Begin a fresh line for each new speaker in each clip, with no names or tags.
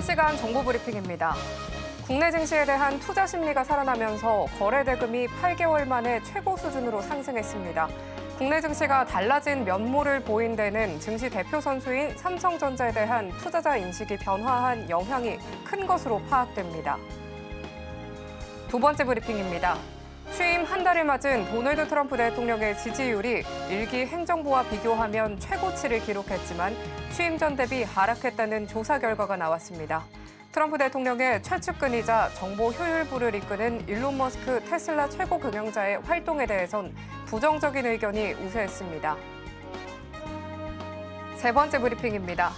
실시간 정보 브리핑입니다. 국내 증시에 대한 투자 심리가 살아나면서 거래 대금이 8개월 만에 최고 수준으로 상승했습니다. 국내 증시가 달라진 면모를 보인 데는 증시 대표 선수인 삼성전자에 대한 투자자 인식이 변화한 영향이 큰 것으로 파악됩니다. 두 번째 브리핑입니다. 취임 한 달을 맞은 도널드 트럼프 대통령의 지지율이 일기 행정부와 비교하면 최고치를 기록했지만 취임 전 대비 하락했다는 조사 결과가 나왔습니다. 트럼프 대통령의 최측근이자 정보 효율부를 이끄는 일론 머스크 테슬라 최고 경영자의 활동에 대해선 부정적인 의견이 우세했습니다. 세 번째 브리핑입니다.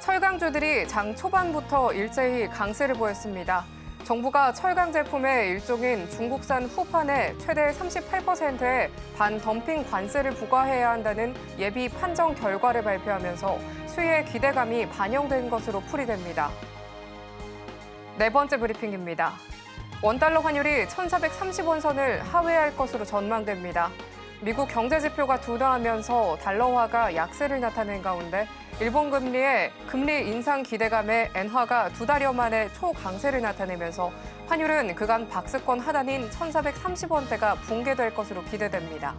철강주들이 장 초반부터 일제히 강세를 보였습니다. 정부가 철강 제품의 일종인 중국산 후판에 최대 38%의 반덤핑 관세를 부과해야 한다는 예비 판정 결과를 발표하면서 수혜의 기대감이 반영된 것으로 풀이됩니다. 네 번째 브리핑입니다. 원달러 환율이 1,430원 선을 하회할 것으로 전망됩니다. 미국 경제 지표가 둔화하면서 달러화가 약세를 나타낸 가운데 일본 금리의 금리 인상 기대감에 엔화가 두 달여 만에 초강세를 나타내면서 환율은 그간 박스권 하단인 1,430원대가 붕괴될 것으로 기대됩니다.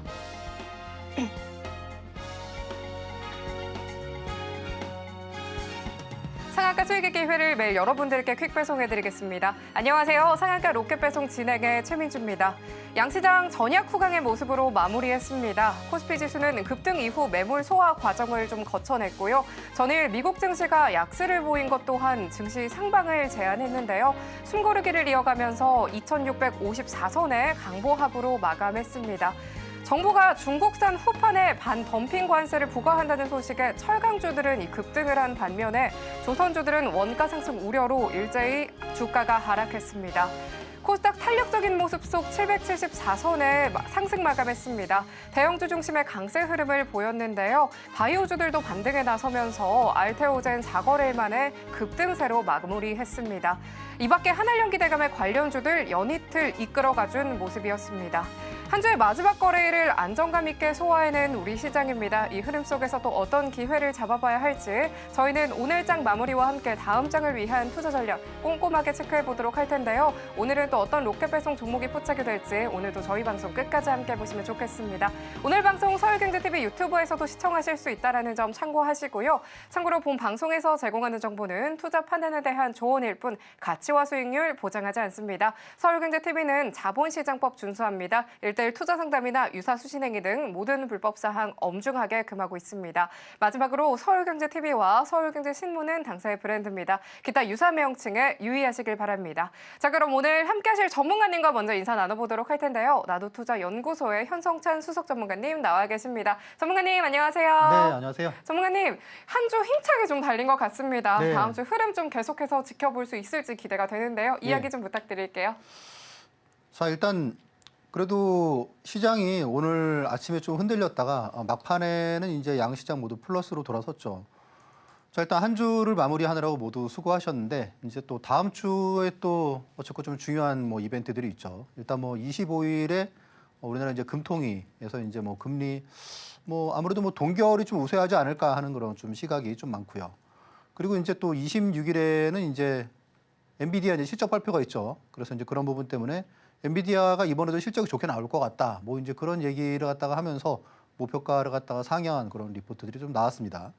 상한가 수익의 기회를 매일 여러분들께 퀵 배송해드리겠습니다. 안녕하세요. 상한가 로켓 배송 진행의 최민주입니다. 양시장 전약 후강의 모습으로 마무리했습니다. 코스피 지수는 급등 이후 매물 소화 과정을 좀 거쳐냈고요. 전일 미국 증시가 약세를 보인 것 또한 증시 상방을 제한했는데요. 숨고르기를 이어가면서 2,654선의 강보합으로 마감했습니다. 정부가 중국산 후판에 반덤핑 관세를 부과한다는 소식에 철강주들은 급등을 한 반면에 조선주들은 원가 상승 우려로 일제히 주가가 하락했습니다. 코스닥 탄력적인 모습 속 774선에 상승 마감했습니다. 대형주 중심의 강세 흐름을 보였는데요. 바이오주들도 반등에 나서면서 알테오젠 4거래일 만에 급등세로 마무리했습니다. 이 밖에 한알령 기대감의 관련주들 연이틀 이끌어가준 모습이었습니다. 한 주의 마지막 거래일을 안정감 있게 소화해낸 우리 시장입니다. 이 흐름 속에서 또 어떤 기회를 잡아봐야 할지 저희는 오늘 장 마무리와 함께 다음 장을 위한 투자 전략 꼼꼼하게 체크해보도록 할 텐데요. 오늘은 또 어떤 로켓 배송 종목이 포착이 될지 오늘도 저희 방송 끝까지 함께 보시면 좋겠습니다. 오늘 방송 서울경제TV 유튜브에서도 시청하실 수 있다는 점 참고하시고요. 참고로 본 방송에서 제공하는 정보는 투자 판단에 대한 조언일 뿐 가치와 수익률 보장하지 않습니다. 서울경제TV는 자본시장법 준수합니다. 1대1 투자 상담이나 유사 수신행위 등 모든 불법 사항 엄중하게 금하고 있습니다. 마지막으로 서울경제TV와 서울경제신문은 당사의 브랜드입니다. 기타 유사 명칭에 유의하시길 바랍니다. 자, 그럼 오늘 함께하실 전문가님과 먼저 인사 나눠보도록 할 텐데요. 나도투자연구소의 현성찬 수석 전문가님 나와 계십니다. 전문가님 안녕하세요.
네, 안녕하세요.
전문가님, 한 주 힘차게 좀 달린 것 같습니다.
네.
다음 주 흐름 좀 계속해서 지켜볼 수 있을지 기대가 되는데요. 이야기
네.
좀 부탁드릴게요.
자, 일단 그래도 시장이 오늘 아침에 좀 흔들렸다가 막판에는 이제 양시장 모두 플러스로 돌아섰죠. 자, 일단 한 주를 마무리하느라고 모두 수고하셨는데 이제 또 다음 주에 또 어쨌건 좀 중요한 뭐 이벤트들이 있죠. 일단 뭐 25일에 우리나라 이제 금통위에서 이제 뭐 금리 뭐 아무래도 뭐 동결이 좀 우세하지 않을까 하는 그런 좀 시각이 좀 많고요. 그리고 이제 또 26일에는 이제 엔비디아 이제 실적 발표가 있죠. 그래서 이제 그런 부분 때문에 엔비디아가 이번에도 실적이 좋게 나올 것 같다. 뭐 이제 그런 얘기를 갖다가 하면서 목표가를 갖다가 상향한 그런 리포트들이 좀 나왔습니다.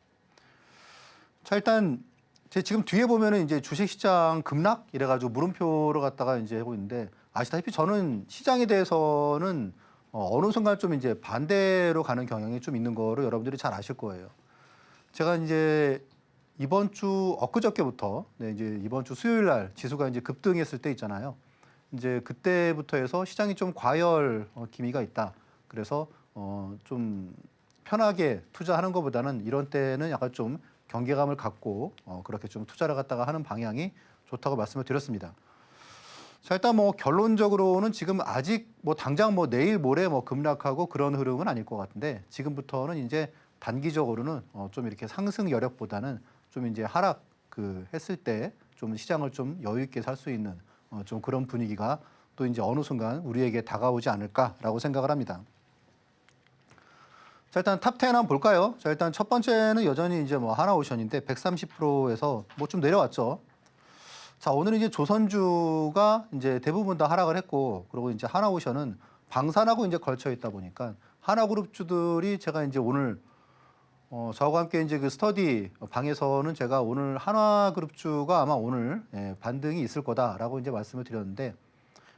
자, 일단 제 지금 뒤에 보면은 이제 주식시장 급락 이래가지고 물음표를 갖다가 이제 하고 있는데 아시다시피 저는 시장에 대해서는 어느 순간 좀 이제 반대로 가는 경향이 좀 있는 거를 여러분들이 잘 아실 거예요. 제가 이제 이번 주 엊그저께부터 이제 이번 주 수요일 날 지수가 이제 급등했을 때 있잖아요. 이제 그때부터 해서 시장이 좀 과열 기미가 있다. 그래서 좀 편하게 투자하는 것보다는 이런 때는 약간 좀 경계감을 갖고 그렇게 좀 투자를 갖다가 하는 방향이 좋다고 말씀을 드렸습니다. 자, 일단 뭐 결론적으로는 지금 아직 뭐 당장 뭐 내일 모레 뭐 급락하고 그런 흐름은 아닐 것 같은데 지금부터는 이제 단기적으로는 좀 이렇게 상승 여력보다는 좀 이제 하락 했을 때 좀 시장을 좀 여유 있게 살 수 있는 좀 그런 분위기가 또 이제 어느 순간 우리에게 다가오지 않을까라고 생각을 합니다. 자, 일단 탑10 한번 볼까요? 자, 일단 첫 번째는 여전히 이제 뭐 하나오션인데 130%에서 뭐 좀 내려왔죠. 자, 오늘은 이제 조선주가 이제 대부분 다 하락을 했고, 그리고 이제 하나오션은 방산하고 이제 걸쳐 있다 보니까 하나그룹주들이 제가 이제 오늘 저와 함께 이제 그 스터디 방에서는 제가 오늘 한화그룹주가 아마 오늘 반등이 있을 거다라고 이제 말씀을 드렸는데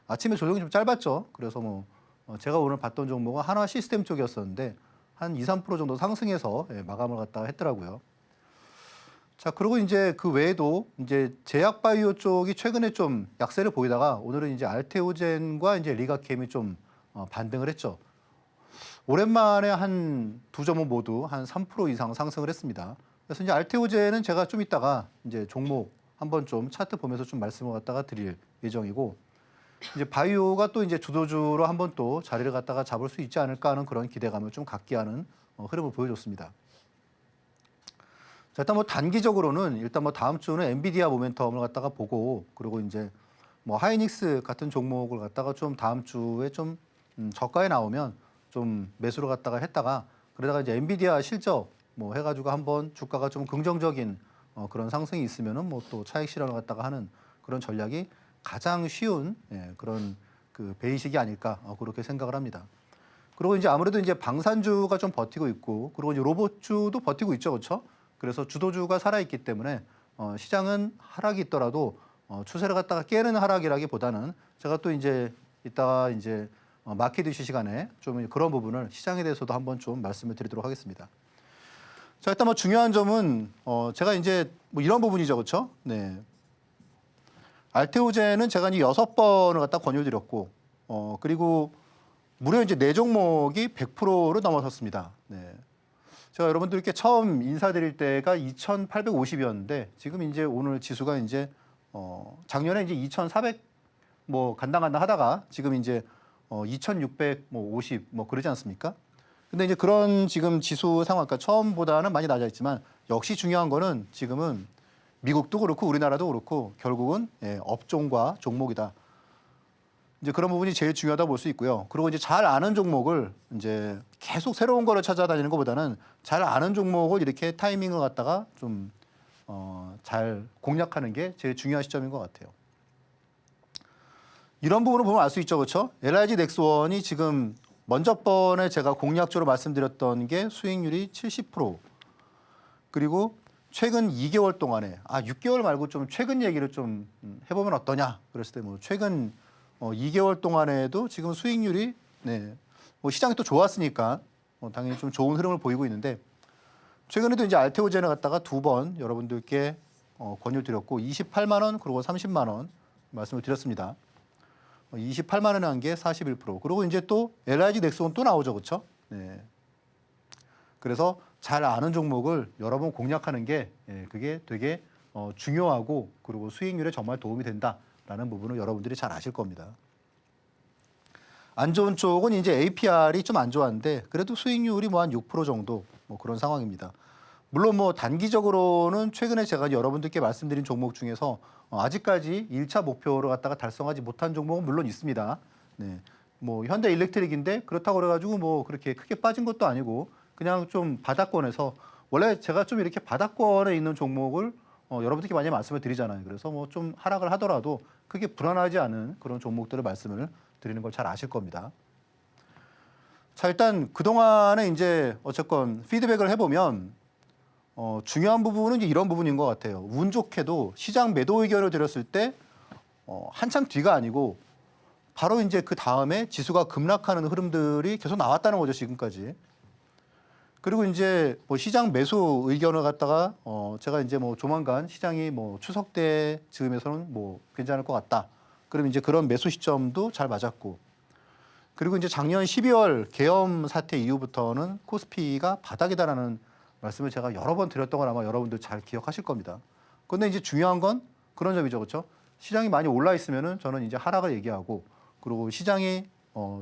아침에 조정이 좀 짧았죠. 그래서 뭐 제가 오늘 봤던 종목은 한화 시스템 쪽이었었는데 한 2, 3% 정도 상승해서 마감을 갖다가 했더라고요. 자, 그리고 이제 그 외에도 이제 제약바이오 쪽이 최근에 좀 약세를 보이다가 오늘은 이제 알테오젠과 이제 리가캠이 좀 반등을 했죠. 오랜만에 한 두 점은 모두 한 3% 이상 상승을 했습니다. 그래서 이제 알테오젠은 제가 좀 이따가 이제 종목 한번 좀 차트 보면서 좀 말씀을 갖다가 드릴 예정이고 이제 바이오가 또 이제 주도주로 한번 또 자리를 갖다가 잡을 수 있지 않을까 하는 그런 기대감을 좀 갖게 하는 흐름을 보여줬습니다. 자, 일단 뭐 단기적으로는 일단 뭐 다음 주는 엔비디아 모멘텀을 갖다가 보고 그리고 이제 뭐 하이닉스 같은 종목을 갖다가 좀 다음 주에 좀 저가에 나오면 좀 매수를 갖다가 했다가 그러다가 이제 엔비디아 실적 뭐 해가지고 한번 주가가 좀 긍정적인 그런 상승이 있으면은 뭐 또 차익 실현을 갖다가 하는 그런 전략이 가장 쉬운 그런 그 베이식이 아닐까 그렇게 생각을 합니다. 그리고 이제 아무래도 이제 방산주가 좀 버티고 있고 그리고 이제 로봇주도 버티고 있죠, 그렇죠? 그래서 주도주가 살아있기 때문에 시장은 하락이 있더라도 추세를 갖다가 깨는 하락이라기보다는 제가 또 이제 이따가 이제 마켓 이슈 시간에 좀 그런 부분을 시장에 대해서도 한번 좀 말씀을 드리도록 하겠습니다. 자, 일단 뭐 중요한 점은 제가 이제 뭐 이런 부분이죠, 그렇죠? 네. 알테오젠은 제가 이제 6번을 갖다 권유드렸고 그리고 무려 이제 4종목이 100%를 넘어섰습니다. 네. 제가 여러분들께 처음 인사드릴 때가 2,850이었는데 지금 이제 오늘 지수가 이제 작년에 이제 2,400 뭐 간당간당 하다가 지금 이제 2,650 뭐 그러지 않습니까? 근데 이제 그런 지금 지수 상황, 그러니까 처음보다는 많이 낮아 있지만 역시 중요한 거는 지금은 미국도 그렇고 우리나라도 그렇고 결국은 업종과 종목이다. 이제 그런 부분이 제일 중요하다 볼 수 있고요. 그리고 이제 잘 아는 종목을 이제 계속 새로운 거를 찾아다니는 것보다는 잘 아는 종목을 이렇게 타이밍을 갖다가 좀 잘 공략하는 게 제일 중요한 시점인 것 같아요. 이런 부분을 보면 알 수 있죠, 그렇죠? LIG 넥스원이 지금 먼저 번에 제가 공략적으로 말씀드렸던 게 수익률이 70% 그리고 최근 2개월 동안에 6개월 말고 좀 최근 얘기를 좀 해보면 어떠냐 그랬을 때 뭐 최근 2개월 동안에도 지금 수익률이 뭐 시장이 또 좋았으니까 당연히 좀 좋은 흐름을 보이고 있는데 최근에도 이제 알테오젠을 갖다가 2번 여러분들께 권유를 드렸고 28만 원 그리고 30만 원 말씀을 드렸습니다. 28만 원에 한 게 41% 그리고 이제 또 LIG 넥스원 또 나오죠, 그렇죠? 네. 그래서 잘 아는 종목을 여러 번 공략하는 게 그게 되게 중요하고 그리고 수익률에 정말 도움이 된다라는 부분을 여러분들이 잘 아실 겁니다. 안 좋은 쪽은 이제 APR이 좀 안 좋았는데 그래도 수익률이 뭐 한 6% 정도 뭐 그런 상황입니다. 물론 뭐 단기적으로는 최근에 제가 여러분들께 말씀드린 종목 중에서 아직까지 1차 목표를 갖다가 달성하지 못한 종목은 물론 있습니다. 네. 뭐 현대 일렉트릭인데 그렇다고 그래가지고 뭐 그렇게 크게 빠진 것도 아니고 그냥 좀 바닥권에서 원래 제가 좀 이렇게 바닥권에 있는 종목을 여러분들께 많이 말씀을 드리잖아요. 그래서 뭐 좀 하락을 하더라도 크게 불안하지 않은 그런 종목들을 말씀을 드리는 걸 잘 아실 겁니다. 자, 일단 그동안에 이제 어쨌건 피드백을 해보면 중요한 부분은 이제 이런 부분인 것 같아요. 운 좋게도 시장 매도 의견을 드렸을 때 한참 뒤가 아니고 바로 이제 그 다음에 지수가 급락하는 흐름들이 계속 나왔다는 거죠, 지금까지. 그리고 이제 뭐 시장 매수 의견을 갖다가 제가 이제 뭐 조만간 시장이 뭐 추석 때 즈음에서는 뭐 괜찮을 것 같다. 그럼 이제 그런 매수 시점도 잘 맞았고. 그리고 이제 작년 12월 계엄 사태 이후부터는 코스피가 바닥이다라는 말씀을 제가 여러 번 드렸던 걸 아마 여러분들 잘 기억하실 겁니다. 그런데 이제 중요한 건 그런 점이죠, 그렇죠? 시장이 많이 올라 있으면은 저는 이제 하락을 얘기하고, 그리고 시장이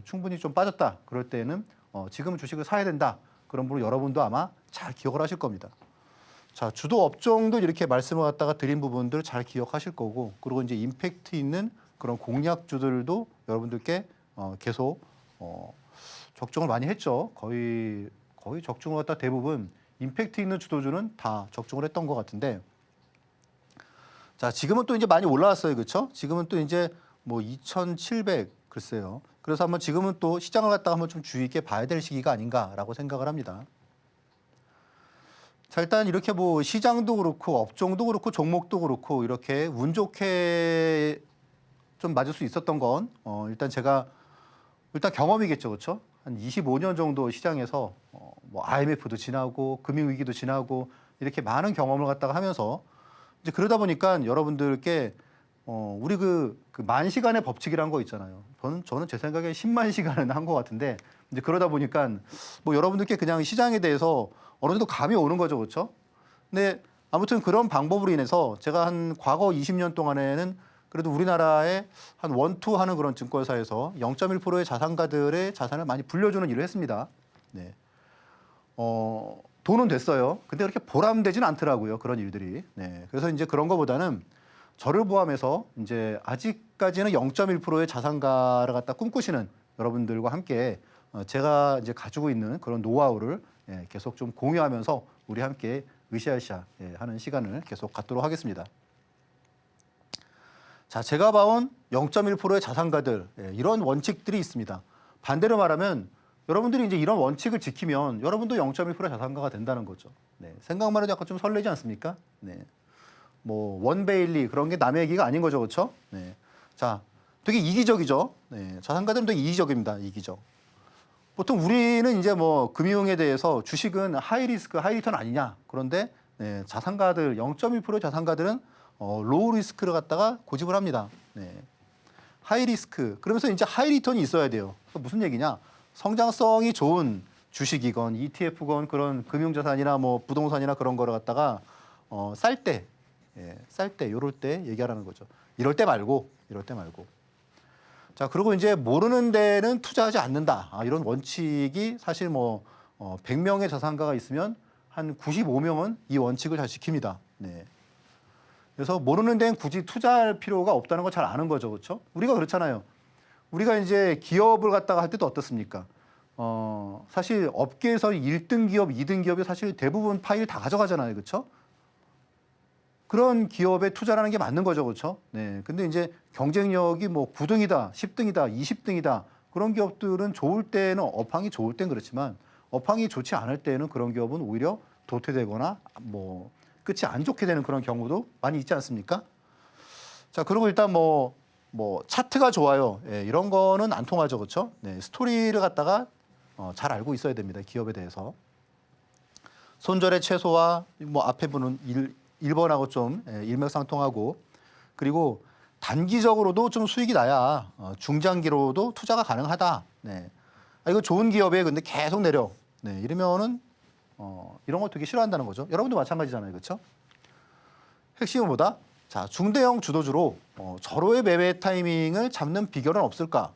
충분히 좀 빠졌다 그럴 때는 지금 주식을 사야 된다 그런 부분 여러분도 아마 잘 기억을 하실 겁니다. 자, 주도 업종도 이렇게 말씀을 갖다가 드린 부분들 잘 기억하실 거고, 그리고 이제 임팩트 있는 그런 공략주들도 여러분들께 계속 적중을 많이 했죠. 거의 적중을 갖다 대부분 임팩트 있는 주도주는 다 적중을 했던 것 같은데, 자, 지금은 또 이제 많이 올라왔어요. 그렇죠? 지금은 또 이제 뭐 2,700 글쎄요. 그래서 한번 지금은 또 시장을 갖다가 한번 좀 주의 있게 봐야 될 시기가 아닌가라고 생각을 합니다. 자, 일단 이렇게 뭐 시장도 그렇고 업종도 그렇고 종목도 그렇고 이렇게 운 좋게 좀 맞을 수 있었던 건 일단 제가 일단 경험이겠죠. 그렇죠? 한 25년 정도 시장에서 뭐 IMF도 지나고 금융위기도 지나고 이렇게 많은 경험을 갖다가 하면서 이제 그러다 보니까 여러분들께 우리 그 만 시간의 법칙이란 거 있잖아요. 저는 제 생각에 10만 시간은 한 것 같은데 이제 그러다 보니까 뭐 여러분들께 그냥 시장에 대해서 어느 정도 감이 오는 거죠. 그렇죠? 근데 아무튼 그런 방법으로 인해서 제가 한 과거 20년 동안에는 그래도 우리나라의 한 원투 하는 그런 증권사에서 0.1%의 자산가들의 자산을 많이 불려주는 일을 했습니다. 네. 돈은 됐어요. 근데 그렇게 보람되진 않더라고요. 그런 일들이. 네. 그래서 이제 그런 거보다는 저를 포함해서 이제 아직까지는 0.1%의 자산가를 갖다 꿈꾸시는 여러분들과 함께 제가 이제 가지고 있는 그런 노하우를 계속 좀 공유하면서 우리 함께 으쌰으쌰 하는 시간을 계속 갖도록 하겠습니다. 자, 제가 봐온 0.1%의 자산가들 이런 원칙들이 있습니다. 반대로 말하면 여러분들이 이제 이런 원칙을 지키면 여러분도 0.1%의 자산가가 된다는 거죠. 네, 생각만 해도 약간 좀 설레지 않습니까? 네, 뭐 원베일리 그런 게 남의 얘기가 아닌 거죠, 그렇죠? 네, 자, 되게 이기적이죠. 네, 자산가들은 되게 이기적입니다. 이기적. 보통 우리는 이제 뭐 금융에 대해서 주식은 하이 리스크, 하이 리턴 아니냐. 그런데 네, 자산가들 0.1%의 자산가들은 로우 리스크를 갖다가 고집을 합니다. 네. 하이 리스크. 그러면서 이제 하이 리턴이 있어야 돼요. 무슨 얘기냐? 성장성이 좋은 주식이건 ETF건 그런 금융자산이나 뭐 부동산이나 그런 거를 갖다가 쌀 때, 요럴 때 얘기하라는 거죠. 이럴 때 말고. 자, 그리고 이제 모르는 데는 투자하지 않는다. 이런 원칙이 사실 뭐 100명의 자산가가 있으면 한 95명은 이 원칙을 잘 지킵니다. 네. 그래서 모르는 데는 굳이 투자할 필요가 없다는 걸 잘 아는 거죠. 그렇죠? 우리가 그렇잖아요. 우리가 이제 기업을 갖다가 할 때도 어떻습니까? 사실 업계에서 1등 기업, 2등 기업이 사실 대부분 파일 다 가져가잖아요. 그렇죠? 그런 기업에 투자라는 게 맞는 거죠. 그렇죠? 네. 근데 이제 경쟁력이 뭐 9등이다, 10등이다, 20등이다. 그런 기업들은 좋을 때는 업황이 좋을 땐 그렇지만 업황이 좋지 않을 때는 그런 기업은 오히려 도태되거나 뭐 끝이 안 좋게 되는 그런 경우도 많이 있지 않습니까? 자, 그리고 일단 뭐 차트가 좋아요. 이런 거는 안 통하죠. 그렇죠? 네, 스토리를 갖다가 잘 알고 있어야 됩니다. 기업에 대해서. 손절의 최소화, 뭐 앞에 보는 1번하고 좀 일맥상통하고 그리고 단기적으로도 좀 수익이 나야 중장기로도 투자가 가능하다. 네. 이거 좋은 기업에 근데 계속 내려. 네, 이러면은 이런 거 되게 싫어한다는 거죠. 여러분도 마찬가지잖아요. 그렇죠? 핵심은 뭐다? 자, 중대형 주도주로 절호의 매매 타이밍을 잡는 비결은 없을까?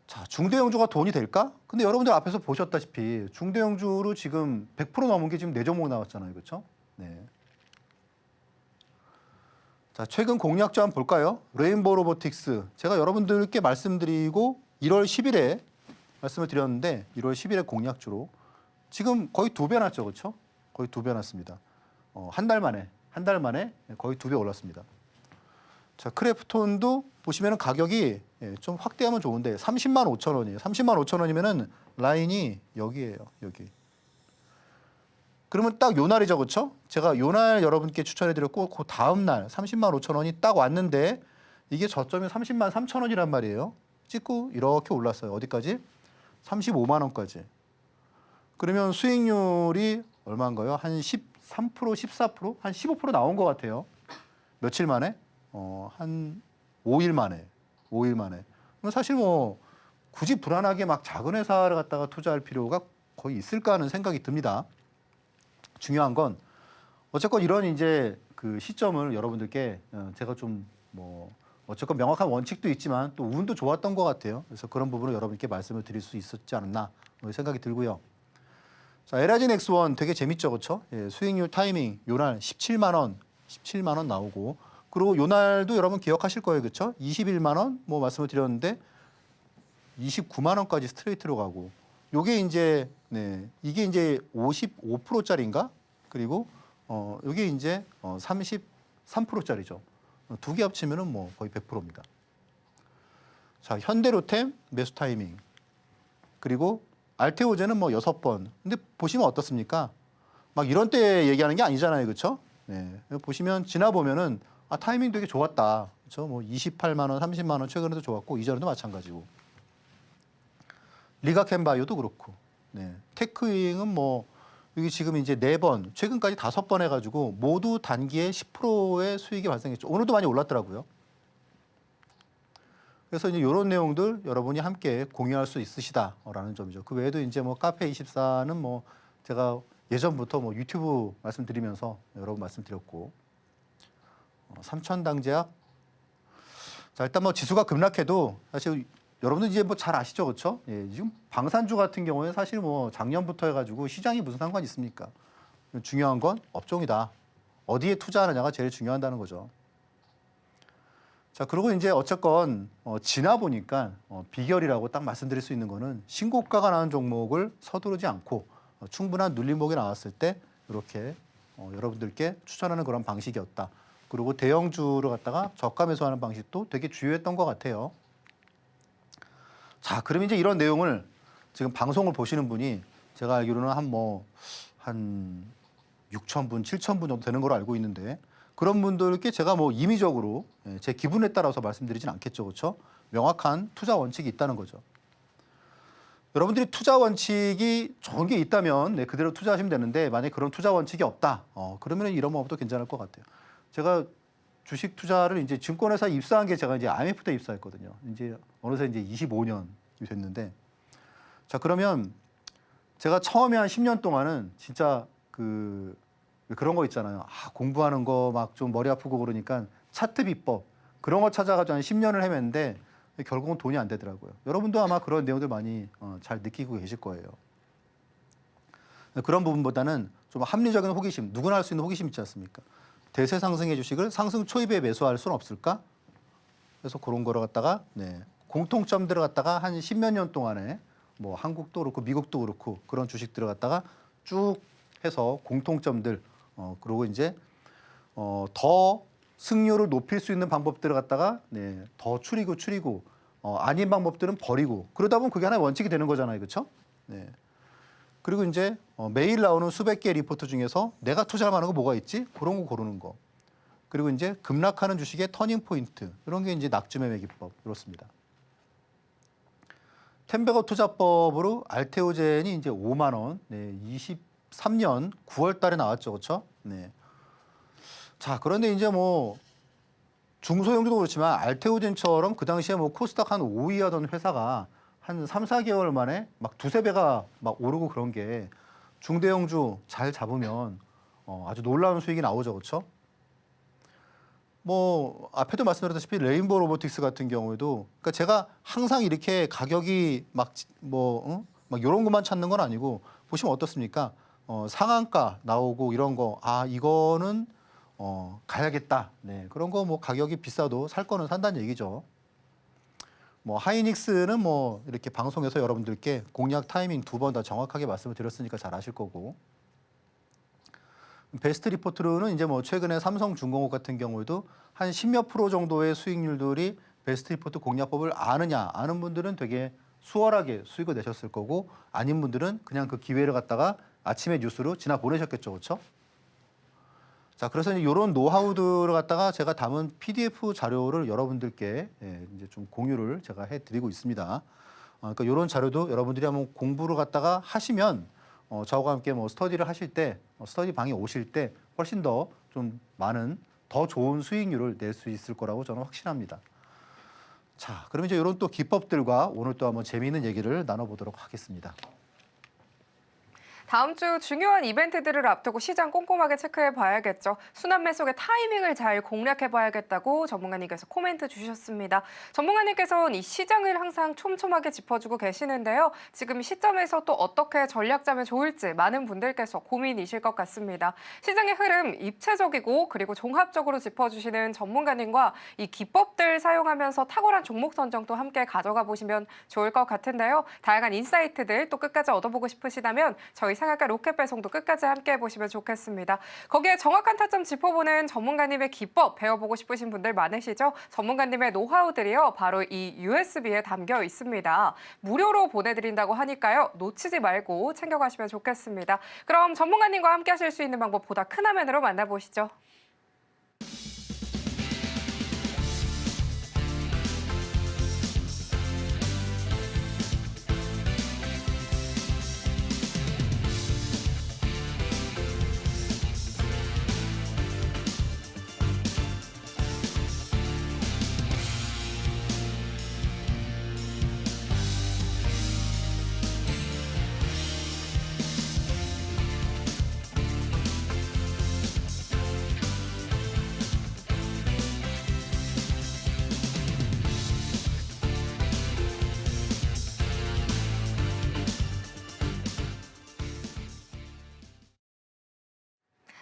자, 중대형주가 돈이 될까? 근데 여러분들 앞에서 보셨다시피 중대형주로 지금 100% 넘은 게 지금 4종목 나왔잖아요. 그렇죠? 네. 자, 최근 공략주 한번 볼까요? 레인보우 로보틱스. 제가 여러분들께 말씀드리고 1월 10일에 말씀을 드렸는데 1월 10일에 공략주로 지금 거의 2배 났죠. 그렇죠? 거의 2배 났습니다. 한 달 만에 거의 2배 올랐습니다. 자, 크래프톤도 보시면 가격이 좀 확대하면 좋은데 30만 5천 원이에요. 30만 5천 원이면은 라인이 여기예요. 여기. 그러면 딱 요 날이죠. 그렇죠? 제가 요 날 여러분께 추천해 드렸고 그 다음 날 30만 5천 원이 딱 왔는데 이게 저점이 30만 3천 원이란 말이에요. 찍고 이렇게 올랐어요. 어디까지? 35만 원까지. 그러면 수익률이 얼마인가요? 한 13%, 14%? 한 15% 나온 것 같아요. 며칠 만에? 한 5일 만에. 5일 만에. 사실 뭐 굳이 불안하게 막 작은 회사를 갖다가 투자할 필요가 거의 있을까 하는 생각이 듭니다. 중요한 건 어쨌건 이런 이제 그 시점을 여러분들께 제가 좀 뭐 어쨌건 명확한 원칙도 있지만 또 운도 좋았던 것 같아요. 그래서 그런 부분을 여러분께 말씀을 드릴 수 있었지 않았나 생각이 들고요. 자, 에라진 X1 되게 재밌죠, 그렇죠? 수익률 타이밍 요날 17만 원 나오고 그리고 요날도 여러분 기억하실 거예요, 그렇죠? 21만 원 뭐 말씀을 드렸는데 29만 원까지 스트레이트로 가고 요게 이제 이게 이제 55%짜리인가? 그리고 요게 이제 3%짜리죠. 두 개 합치면은 뭐 거의 100%입니다. 자, 현대로템 매수 타이밍. 그리고 알테오제는 뭐 6번. 근데 보시면 어떻습니까? 막 이런 때 얘기하는 게 아니잖아요. 그렇죠? 네. 보시면 지나 보면은 타이밍 되게 좋았다. 그렇죠? 뭐 28만 원, 30만 원 최근에도 좋았고 이전에도 마찬가지고. 리가캔바이오도 그렇고. 네. 테크윙은 뭐 여기 지금 이제 4번, 최근까지 5번 해가지고 모두 단기에 10%의 수익이 발생했죠. 오늘도 많이 올랐더라고요. 그래서 이제 이런 내용들 여러분이 함께 공유할 수 있으시다라는 점이죠. 그 외에도 이제 뭐 카페24는 뭐 제가 예전부터 뭐 유튜브 말씀드리면서 여러 번 말씀드렸고, 삼천당제약. 자, 일단 뭐 지수가 급락해도 사실 여러분들 이제 뭐 잘 아시죠, 그렇죠? 예, 지금 방산주 같은 경우에 사실 뭐 작년부터 해가지고 시장이 무슨 상관이 있습니까? 중요한 건 업종이다. 어디에 투자하느냐가 제일 중요하다는 거죠. 자, 그리고 이제 어쨌건 지나 보니까 비결이라고 딱 말씀드릴 수 있는 거는 신고가가 나는 종목을 서두르지 않고 충분한 눌림목이 나왔을 때 이렇게 여러분들께 추천하는 그런 방식이었다. 그리고 대형주를 갖다가 저가 매수하는 방식도 되게 주요했던 것 같아요. 자, 그럼 이제 이런 내용을 지금 방송을 보시는 분이 제가 알기로는 한 6,000분, 7,000분 정도 되는 걸로 알고 있는데 그런 분들께 제가 뭐 임의적으로 제 기분에 따라서 말씀드리진 않겠죠. 그렇죠? 명확한 투자 원칙이 있다는 거죠. 여러분들이 투자 원칙이 좋은 게 있다면 그대로 투자하시면 되는데 만약에 그런 투자 원칙이 없다. 그러면 이런 방법도 괜찮을 것 같아요. 제가 주식 투자를 이제 증권회사에 입사한 게 제가 이제 IMF 때 입사했거든요. 이제 어느새 이제 25년이 됐는데 자, 그러면 제가 처음에 한 10년 동안은 진짜 그런 거 있잖아요. 공부하는 거 막 좀 머리 아프고 그러니까 차트 비법 그런 거 찾아가지고 한 10년을 헤맸는데 결국은 돈이 안 되더라고요. 여러분도 아마 그런 내용들 많이 잘 느끼고 계실 거예요. 그런 부분보다는 좀 합리적인 호기심, 누구나 할 수 있는 호기심 있지 않습니까? 대세 상승의 주식을 상승 초입에 매수할 수는 없을까? 그래서 그런 거를 갖다가 공통점들을 갖다가 한 10몇 년 동안에 뭐 한국도 그렇고 미국도 그렇고 그런 주식들을 갖다가 쭉 해서 공통점들 그리고 이제 더 승률을 높일 수 있는 방법들을 갖다가 더 줄이고 아닌 방법들은 버리고 그러다 보면 그게 하나의 원칙이 되는 거잖아요, 그렇죠? 네. 그리고 이제 매일 나오는 수백 개의 리포트 중에서 내가 투자할 만한 거 뭐가 있지? 그런 거 고르는 거. 그리고 이제 급락하는 주식의 터닝 포인트 이런 게 이제 낙주매매 기법 이렇습니다. 템베거 투자법으로 알테오젠이 이제 5만 원, 23년 9월 달에 나왔죠, 그렇죠? 네. 자, 그런데 이제 뭐 중소형주도 그렇지만 알테오젠처럼 그 당시에 뭐 코스닥 한 5위 하던 회사가 한 3, 4개월 만에 막 두세 배가 막 오르고 그런 게 중대형주 잘 잡으면 아주 놀라운 수익이 나오죠, 그렇죠? 뭐 앞에도 말씀드렸다시피 레인보우 로보틱스 같은 경우에도 그러니까 제가 항상 이렇게 가격이 막 이런 것만 찾는 건 아니고 보시면 어떻습니까? 상한가 나오고 이런 거 이거는 가야겠다. 네, 그런 거 뭐 가격이 비싸도 살 거는 산다는 얘기죠. 뭐 하이닉스는 뭐 이렇게 방송에서 여러분들께 공략 타이밍 2번 다 정확하게 말씀을 드렸으니까 잘 아실 거고. 베스트 리포트로는 이제 뭐 최근에 삼성중공업 같은 경우에도 한 10몇 프로 정도의 수익률들이 베스트 리포트 공략법을 아는 분들은 되게 수월하게 수익을 내셨을 거고 아닌 분들은 그냥 그 기회를 갖다가 아침에 뉴스로 지나 보내셨겠죠, 그렇죠? 자, 그래서 이런 노하우들을 갖다가 제가 담은 PDF 자료를 여러분들께 이제 좀 공유를 제가 해드리고 있습니다. 그러니까 이런 자료도 여러분들이 한번 공부를 갖다가 하시면 저와 함께 뭐 스터디를 하실 때 스터디 방에 오실 때 훨씬 더 좀 많은 더 좋은 수익률을 낼 수 있을 거라고 저는 확신합니다. 자, 그럼 이제 이런 또 기법들과 오늘 또 한번 재미있는 얘기를 나눠보도록 하겠습니다.
다음 주 중요한 이벤트들을 앞두고 시장 꼼꼼하게 체크해 봐야겠죠. 순환 매수의 타이밍을 잘 공략해 봐야겠다고 전문가님께서 코멘트 주셨습니다. 전문가님께서는 이 시장을 항상 촘촘하게 짚어주고 계시는데요. 지금 시점에서 또 어떻게 전략 짜면 좋을지 많은 분들께서 고민이실 것 같습니다. 시장의 흐름 입체적이고 그리고 종합적으로 짚어주시는 전문가님과 이 기법들 사용하면서 탁월한 종목 선정도 함께 가져가 보시면 좋을 것 같은데요. 다양한 인사이트들 또 끝까지 얻어보고 싶으시다면 저희 상한가 로켓 배송도 끝까지 함께 해보시면 좋겠습니다. 거기에 정확한 타점 짚어보는 전문가님의 기법 배워보고 싶으신 분들 많으시죠? 전문가님의 노하우들이요. 바로 이 USB에 담겨 있습니다. 무료로 보내드린다고 하니까요. 놓치지 말고 챙겨가시면 좋겠습니다. 그럼 전문가님과 함께 하실 수 있는 방법 보다 큰 화면으로 만나보시죠.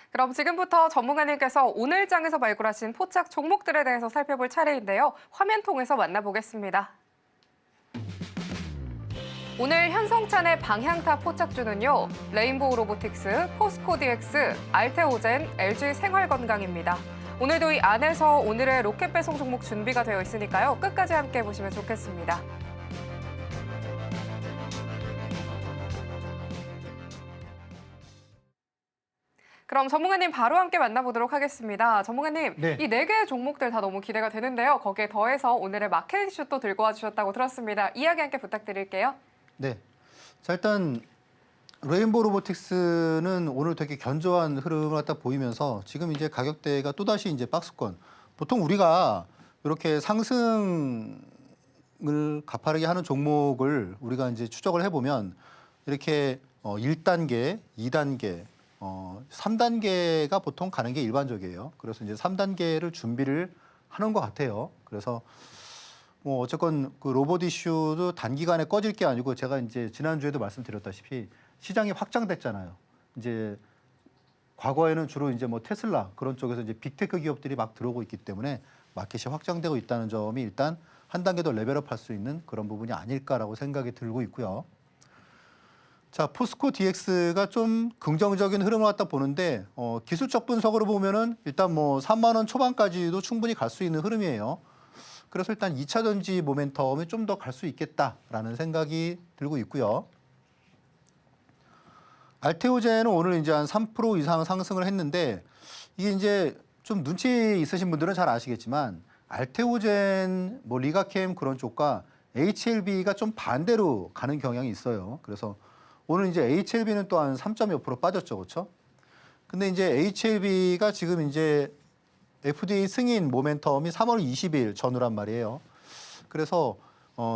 그럼 지금부터 전문가님께서 오늘 장에서 발굴하신 포착 종목들에 대해서 살펴볼 차례인데요. 화면 통해서 만나보겠습니다. 오늘 현성찬의 방향타 포착주는요. 레인보우 로보틱스, 포스코 DX, 알테오젠, LG 생활건강입니다. 오늘도 이 안에서 오늘의 로켓 배송 종목 준비가 되어 있으니까요. 끝까지 함께 보시면 좋겠습니다. 그럼 전문가님 바로 함께 만나보도록 하겠습니다. 전문가님,
네.
이 4개의 종목들 다 너무 기대가 되는데요. 거기에 더해서 오늘의 마켓 이슈도 들고 와주셨다고 들었습니다. 이야기 함께 부탁드릴게요.
네. 자, 일단 레인보우 로보틱스는 오늘 되게 견조한 흐름을 갖다 보이면서 지금 이제 가격대가 또다시 이제 박스권. 보통 우리가 이렇게 상승을 가파르게 하는 종목을 우리가 이제 추적을 해보면 이렇게 1단계, 2단계, 3단계가 보통 가는 게 일반적이에요. 그래서 이제 3단계를 준비를 하는 것 같아요. 그래서 뭐 어쨌건 그 로봇 이슈도 단기간에 꺼질 게 아니고 제가 이제 지난주에도 말씀드렸다시피 시장이 확장됐잖아요. 이제 과거에는 주로 이제 뭐 테슬라 그런 쪽에서 이제 빅테크 기업들이 막 들어오고 있기 때문에 마켓이 확장되고 있다는 점이 일단 한 단계 더 레벨업 할 수 있는 그런 부분이 아닐까라고 생각이 들고 있고요. 자, 포스코 DX가 좀 긍정적인 흐름을 갖다 보는데 기술적 분석으로 보면은 일단 뭐 3만 원 초반까지도 충분히 갈 수 있는 흐름이에요. 그래서 일단 2차 전지 모멘텀이 좀 더 갈 수 있겠다라는 생각이 들고 있고요. 알테오젠은 오늘 이제 한 3% 이상 상승을 했는데 이게 이제 좀 눈치 있으신 분들은 잘 아시겠지만 알테오젠, 뭐 리가캠 그런 쪽과 HLB가 좀 반대로 가는 경향이 있어요. 그래서 오늘 이제 HLB는 또 한 3.몇% 빠졌죠, 그렇죠? 근데 이제 HLB가 지금 이제 FDA 승인 모멘텀이 3월 20일 전후란 말이에요. 그래서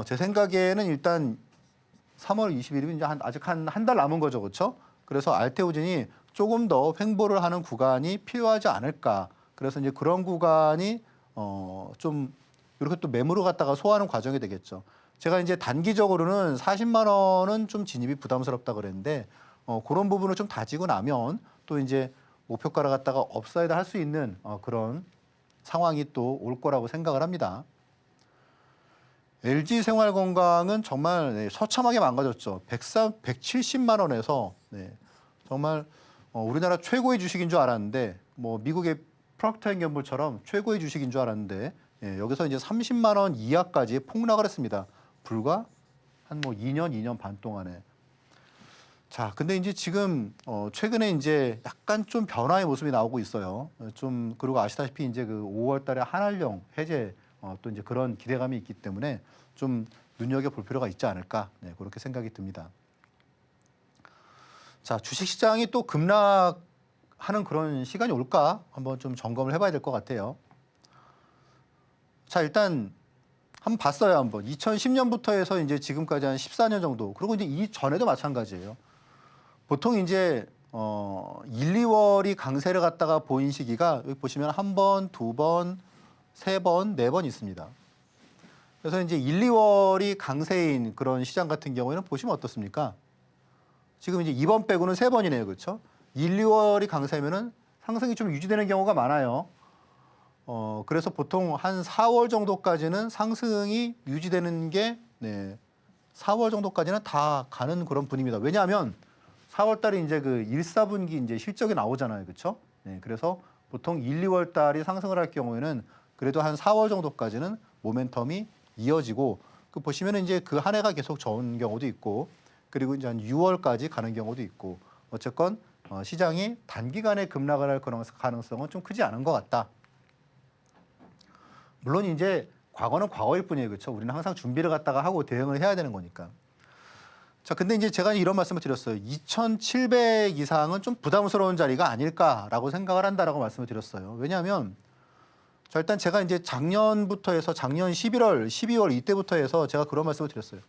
제 생각에는 일단 3월 20일이면 이제 아직 한 달 남은 거죠, 그렇죠? 그래서 알테오젠이 조금 더 횡보를 하는 구간이 필요하지 않을까. 그래서 이제 그런 구간이 좀 이렇게 또 매물을 갖다가 소화하는 과정이 되겠죠. 제가 이제 단기적으로는 40만 원은 좀 진입이 부담스럽다 그랬는데 그런 부분을 좀 다지고 나면 또 이제 목표가를 갖다가 업사이드 할 수 있는 그런 상황이 또 올 거라고 생각을 합니다. LG 생활건강은 정말 처참하게 망가졌죠. 170만 원에서 정말 우리나라 최고의 주식인 줄 알았는데 뭐 미국의 프록터앤갬블처럼 최고의 주식인 줄 알았는데 여기서 이제 30만 원 이하까지 폭락을 했습니다. 불과 한 뭐 2년 반 동안에. 자, 근데 이제 지금 최근에 이제 약간 좀 변화의 모습이 나오고 있어요. 좀 그리고 아시다시피 이제 그 5월달에 한알령 해제 또 이제 그런 기대감이 있기 때문에 좀 눈여겨 볼 필요가 있지 않을까 그렇게 생각이 듭니다. 자, 주식시장이 또 급락하는 그런 시간이 올까 한번 좀 점검을 해봐야 될 것 같아요. 자, 일단 한번 봤어요, 한번. 2010년부터 해서 이제 지금까지 한 14년 정도. 그리고 이제 이전에도 마찬가지예요. 보통 이제 1, 2월이 강세를 갖다가 보인 시기가 여기 보시면 한 번, 두 번, 세 번, 네 번 있습니다. 그래서 이제 1, 2월이 강세인 그런 시장 같은 경우에는 보시면 어떻습니까? 지금 이제 2번 빼고는 세 번이네요, 그렇죠? 1, 2월이 강세면은 상승이 좀 유지되는 경우가 많아요. 그래서 보통 한 4월 정도까지는 상승이 유지되는 게 4월 정도까지는 다 가는 그런 분위기입니다. 왜냐하면 4월 달에 이제 그 1, 4분기 이제 실적이 나오잖아요. 그렇죠? 네, 그래서 보통 1, 2월 달이 상승을 할 경우에는 그래도 한 4월 정도까지는 모멘텀이 이어지고 그 보시면은 이제 그 한 해가 계속 좋은 경우도 있고 그리고 이제 한 6월까지 가는 경우도 있고 어쨌건 시장이 단기간에 급락을 할 가능성은 좀 크지 않은 것 같다. 물론 이제 과거는 과거일 뿐이에요. 그렇죠? 우리는 항상 준비를 갖다가 하고 대응을 해야 되는 거니까. 자, 근데 이제 제가 이런 말씀을 드렸어요. 2,700 이상은 좀 부담스러운 자리가 아닐까라고 생각을 한다라고 말씀을 드렸어요. 왜냐하면 자, 일단 제가 이제 작년부터 해서 작년 11월, 12월 이때부터 해서 제가 그런 말씀을 드렸어요.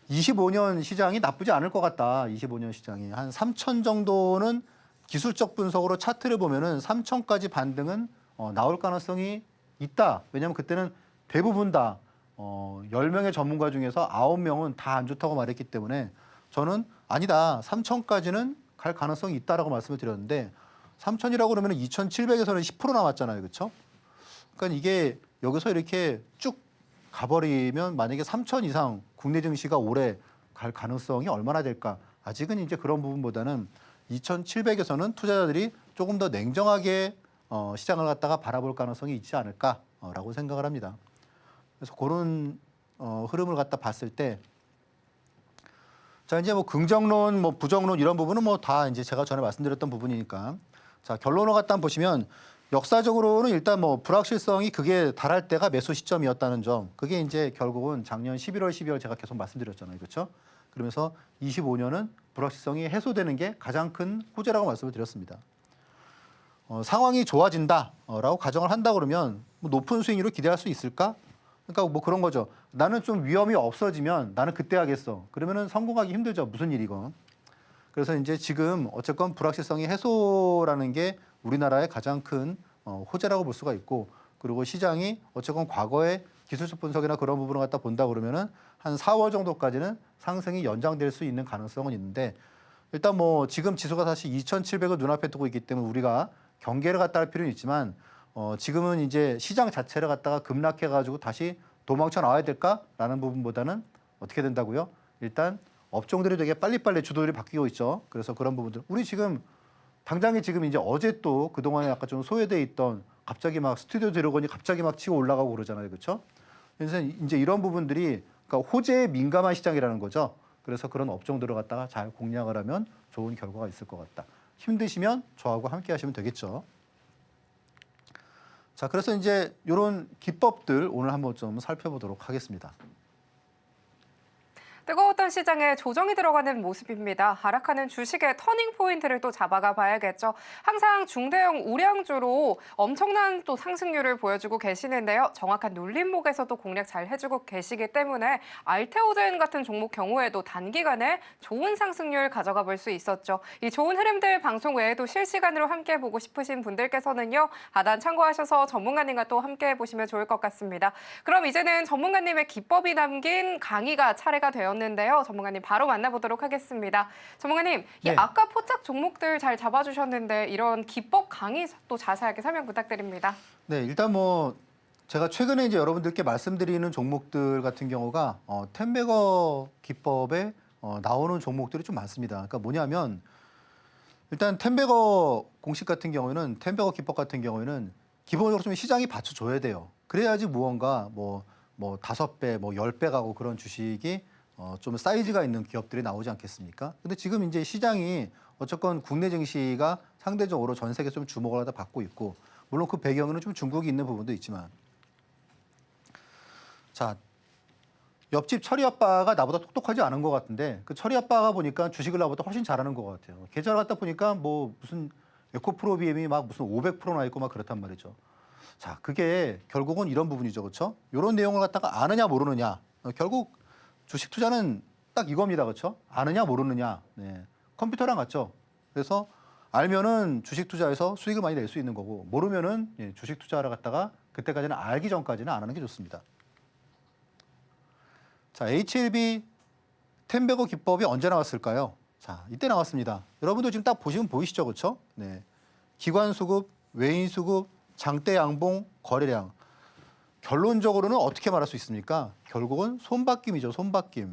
25년 시장이 나쁘지 않을 것 같다. 25년 시장이 한 3천 정도는 기술적 분석으로 차트를 보면은 3천까지 반등은 나올 가능성이 있다. 왜냐하면 그때는 대부분 다 10명의 전문가 중에서 9명은 다 안 좋다고 말했기 때문에 저는 아니다. 3천까지는 갈 가능성이 있다라고 말씀을 드렸는데 3천이라고 그러면 2,700에서는 10% 남았잖아요. 그렇죠? 그러니까 이게 여기서 이렇게 쭉 가버리면 만약에 3천 이상 국내 증시가 올해 갈 가능성이 얼마나 될까? 아직은 이제 그런 부분보다는 2,700에서는 투자자들이 조금 더 냉정하게 시장을 갖다가 바라볼 가능성이 있지 않을까라고 생각을 합니다. 그래서 그런 흐름을 갖다 봤을 때, 자 이제 뭐 긍정론, 뭐 부정론 이런 부분은 뭐 다 이제 제가 전에 말씀드렸던 부분이니까, 자 결론을 갖다 보시면 역사적으로는 일단 뭐 불확실성이 극에 달할 때가 매수 시점이었다는 점, 그게 이제 결국은 작년 11월, 12월 제가 계속 말씀드렸잖아요, 그렇죠? 그러면서 25년은 불확실성이 해소되는 게 가장 큰 호재라고 말씀을 드렸습니다. 상황이 좋아진다라고 가정을 한다 그러면 뭐 높은 수익률을 기대할 수 있을까? 그러니까 뭐 그런 거죠. 나는 좀 위험이 없어지면 나는 그때 하겠어. 그러면은 성공하기 힘들죠. 무슨 일이건. 그래서 이제 지금 어쨌건 불확실성이 해소라는 게 우리나라의 가장 큰 호재라고 볼 수가 있고, 그리고 시장이 어쨌건 과거의 기술적 분석이나 그런 부분을 갖다 본다 그러면은 한 4월 정도까지는 상승이 연장될 수 있는 가능성은 있는데, 일단 뭐 지금 지수가 사실 2,700을 눈앞에 두고 있기 때문에 우리가 경계를 갖다 할 필요는 있지만 지금은 이제 시장 자체를 갖다가 급락해가지고 다시 도망쳐 나와야 될까라는 부분보다는 어떻게 된다고요? 일단 업종들이 되게 빨리빨리 주도들이 바뀌고 있죠. 그래서 그런 부분들 우리 지금 당장에 지금 이제 어제 또 그동안에 약간 좀 소외돼 있던 갑자기 막 스튜디오 드래곤이 갑자기 막 치고 올라가고 그러잖아요. 그렇죠? 그래서 이제 이런 부분들이 그러니까 호재에 민감한 시장이라는 거죠. 그래서 그런 업종들을 갖다가 잘 공략을 하면 좋은 결과가 있을 것 같다. 힘드시면 저하고 함께 하시면 되겠죠. 자, 그래서 이제 이런 기법들 오늘 한번 좀 살펴보도록 하겠습니다.
뜨거웠던 시장에 조정이 들어가는 모습입니다. 하락하는 주식의 터닝 포인트를 또 잡아가 봐야겠죠. 항상 중대형 우량주로 엄청난 또 상승률을 보여주고 계시는데요. 정확한 눌림목에서도 공략 잘 해주고 계시기 때문에 알테오젠 같은 종목 경우에도 단기간에 좋은 상승률 가져가 볼 수 있었죠. 이 좋은 흐름들 방송 외에도 실시간으로 함께 보고 싶으신 분들께서는요. 하단 참고하셔서 전문가님과 또 함께 보시면 좋을 것 같습니다. 그럼 이제는 전문가님의 기법이 담긴 강의가 차례가 되었는데요. 전문가님 바로 만나보도록 하겠습니다. 전문가님,
네.
아까 포착 종목들 잘 잡아주셨는데 이런 기법 강의 또 자세하게 설명 부탁드립니다.
네, 일단 뭐 제가 최근에 이제 여러분들께 말씀드리는 종목들 같은 경우가 텐베거 기법에 나오는 종목들이 좀 많습니다. 그러니까 뭐냐면 일단 텐베거 공식 같은 경우에는 텐베거 기법 같은 경우에는 기본적으로 좀 시장이 받쳐줘야 돼요. 그래야지 무언가 뭐 5배, 뭐 10배 가고 그런 주식이 좀 사이즈가 있는 기업들이 나오지 않겠습니까? 근데 지금 이제 시장이 어쨌건 국내 증시가 상대적으로 전 세계 좀 주목을 하다 받고 있고, 물론 그 배경에는 좀 중국이 있는 부분도 있지만, 자, 옆집 철이 아빠가 나보다 똑똑하지 않은 것 같은데 그 철이 아빠가 보니까 주식을 나보다 훨씬 잘하는 것 같아요. 계좌를 갖다 보니까 뭐 무슨 에코프로비엠이 막 무슨 500%나 있고 막 그렇단 말이죠. 자, 그게 결국은 이런 부분이죠, 그렇죠? 이런 내용을 갖다가 아느냐 모르느냐, 결국 주식 투자는 딱 이겁니다, 그렇죠? 아느냐 모르느냐, 네. 컴퓨터랑 같죠. 그래서 알면은 주식 투자에서 수익을 많이 낼 수 있는 거고, 모르면은 주식 투자를 갖다가 그때까지는 알기 전까지는 안 하는 게 좋습니다. 자, HLB 텐베거 기법이 언제 나왔을까요? 자, 이때 나왔습니다. 여러분도 지금 딱 보시면 보이시죠, 그렇죠? 네. 기관 수급, 외인 수급, 장대 양봉, 거래량. 결론적으로는 어떻게 말할 수 있습니까? 결국은 손바뀜이죠, 손바뀜.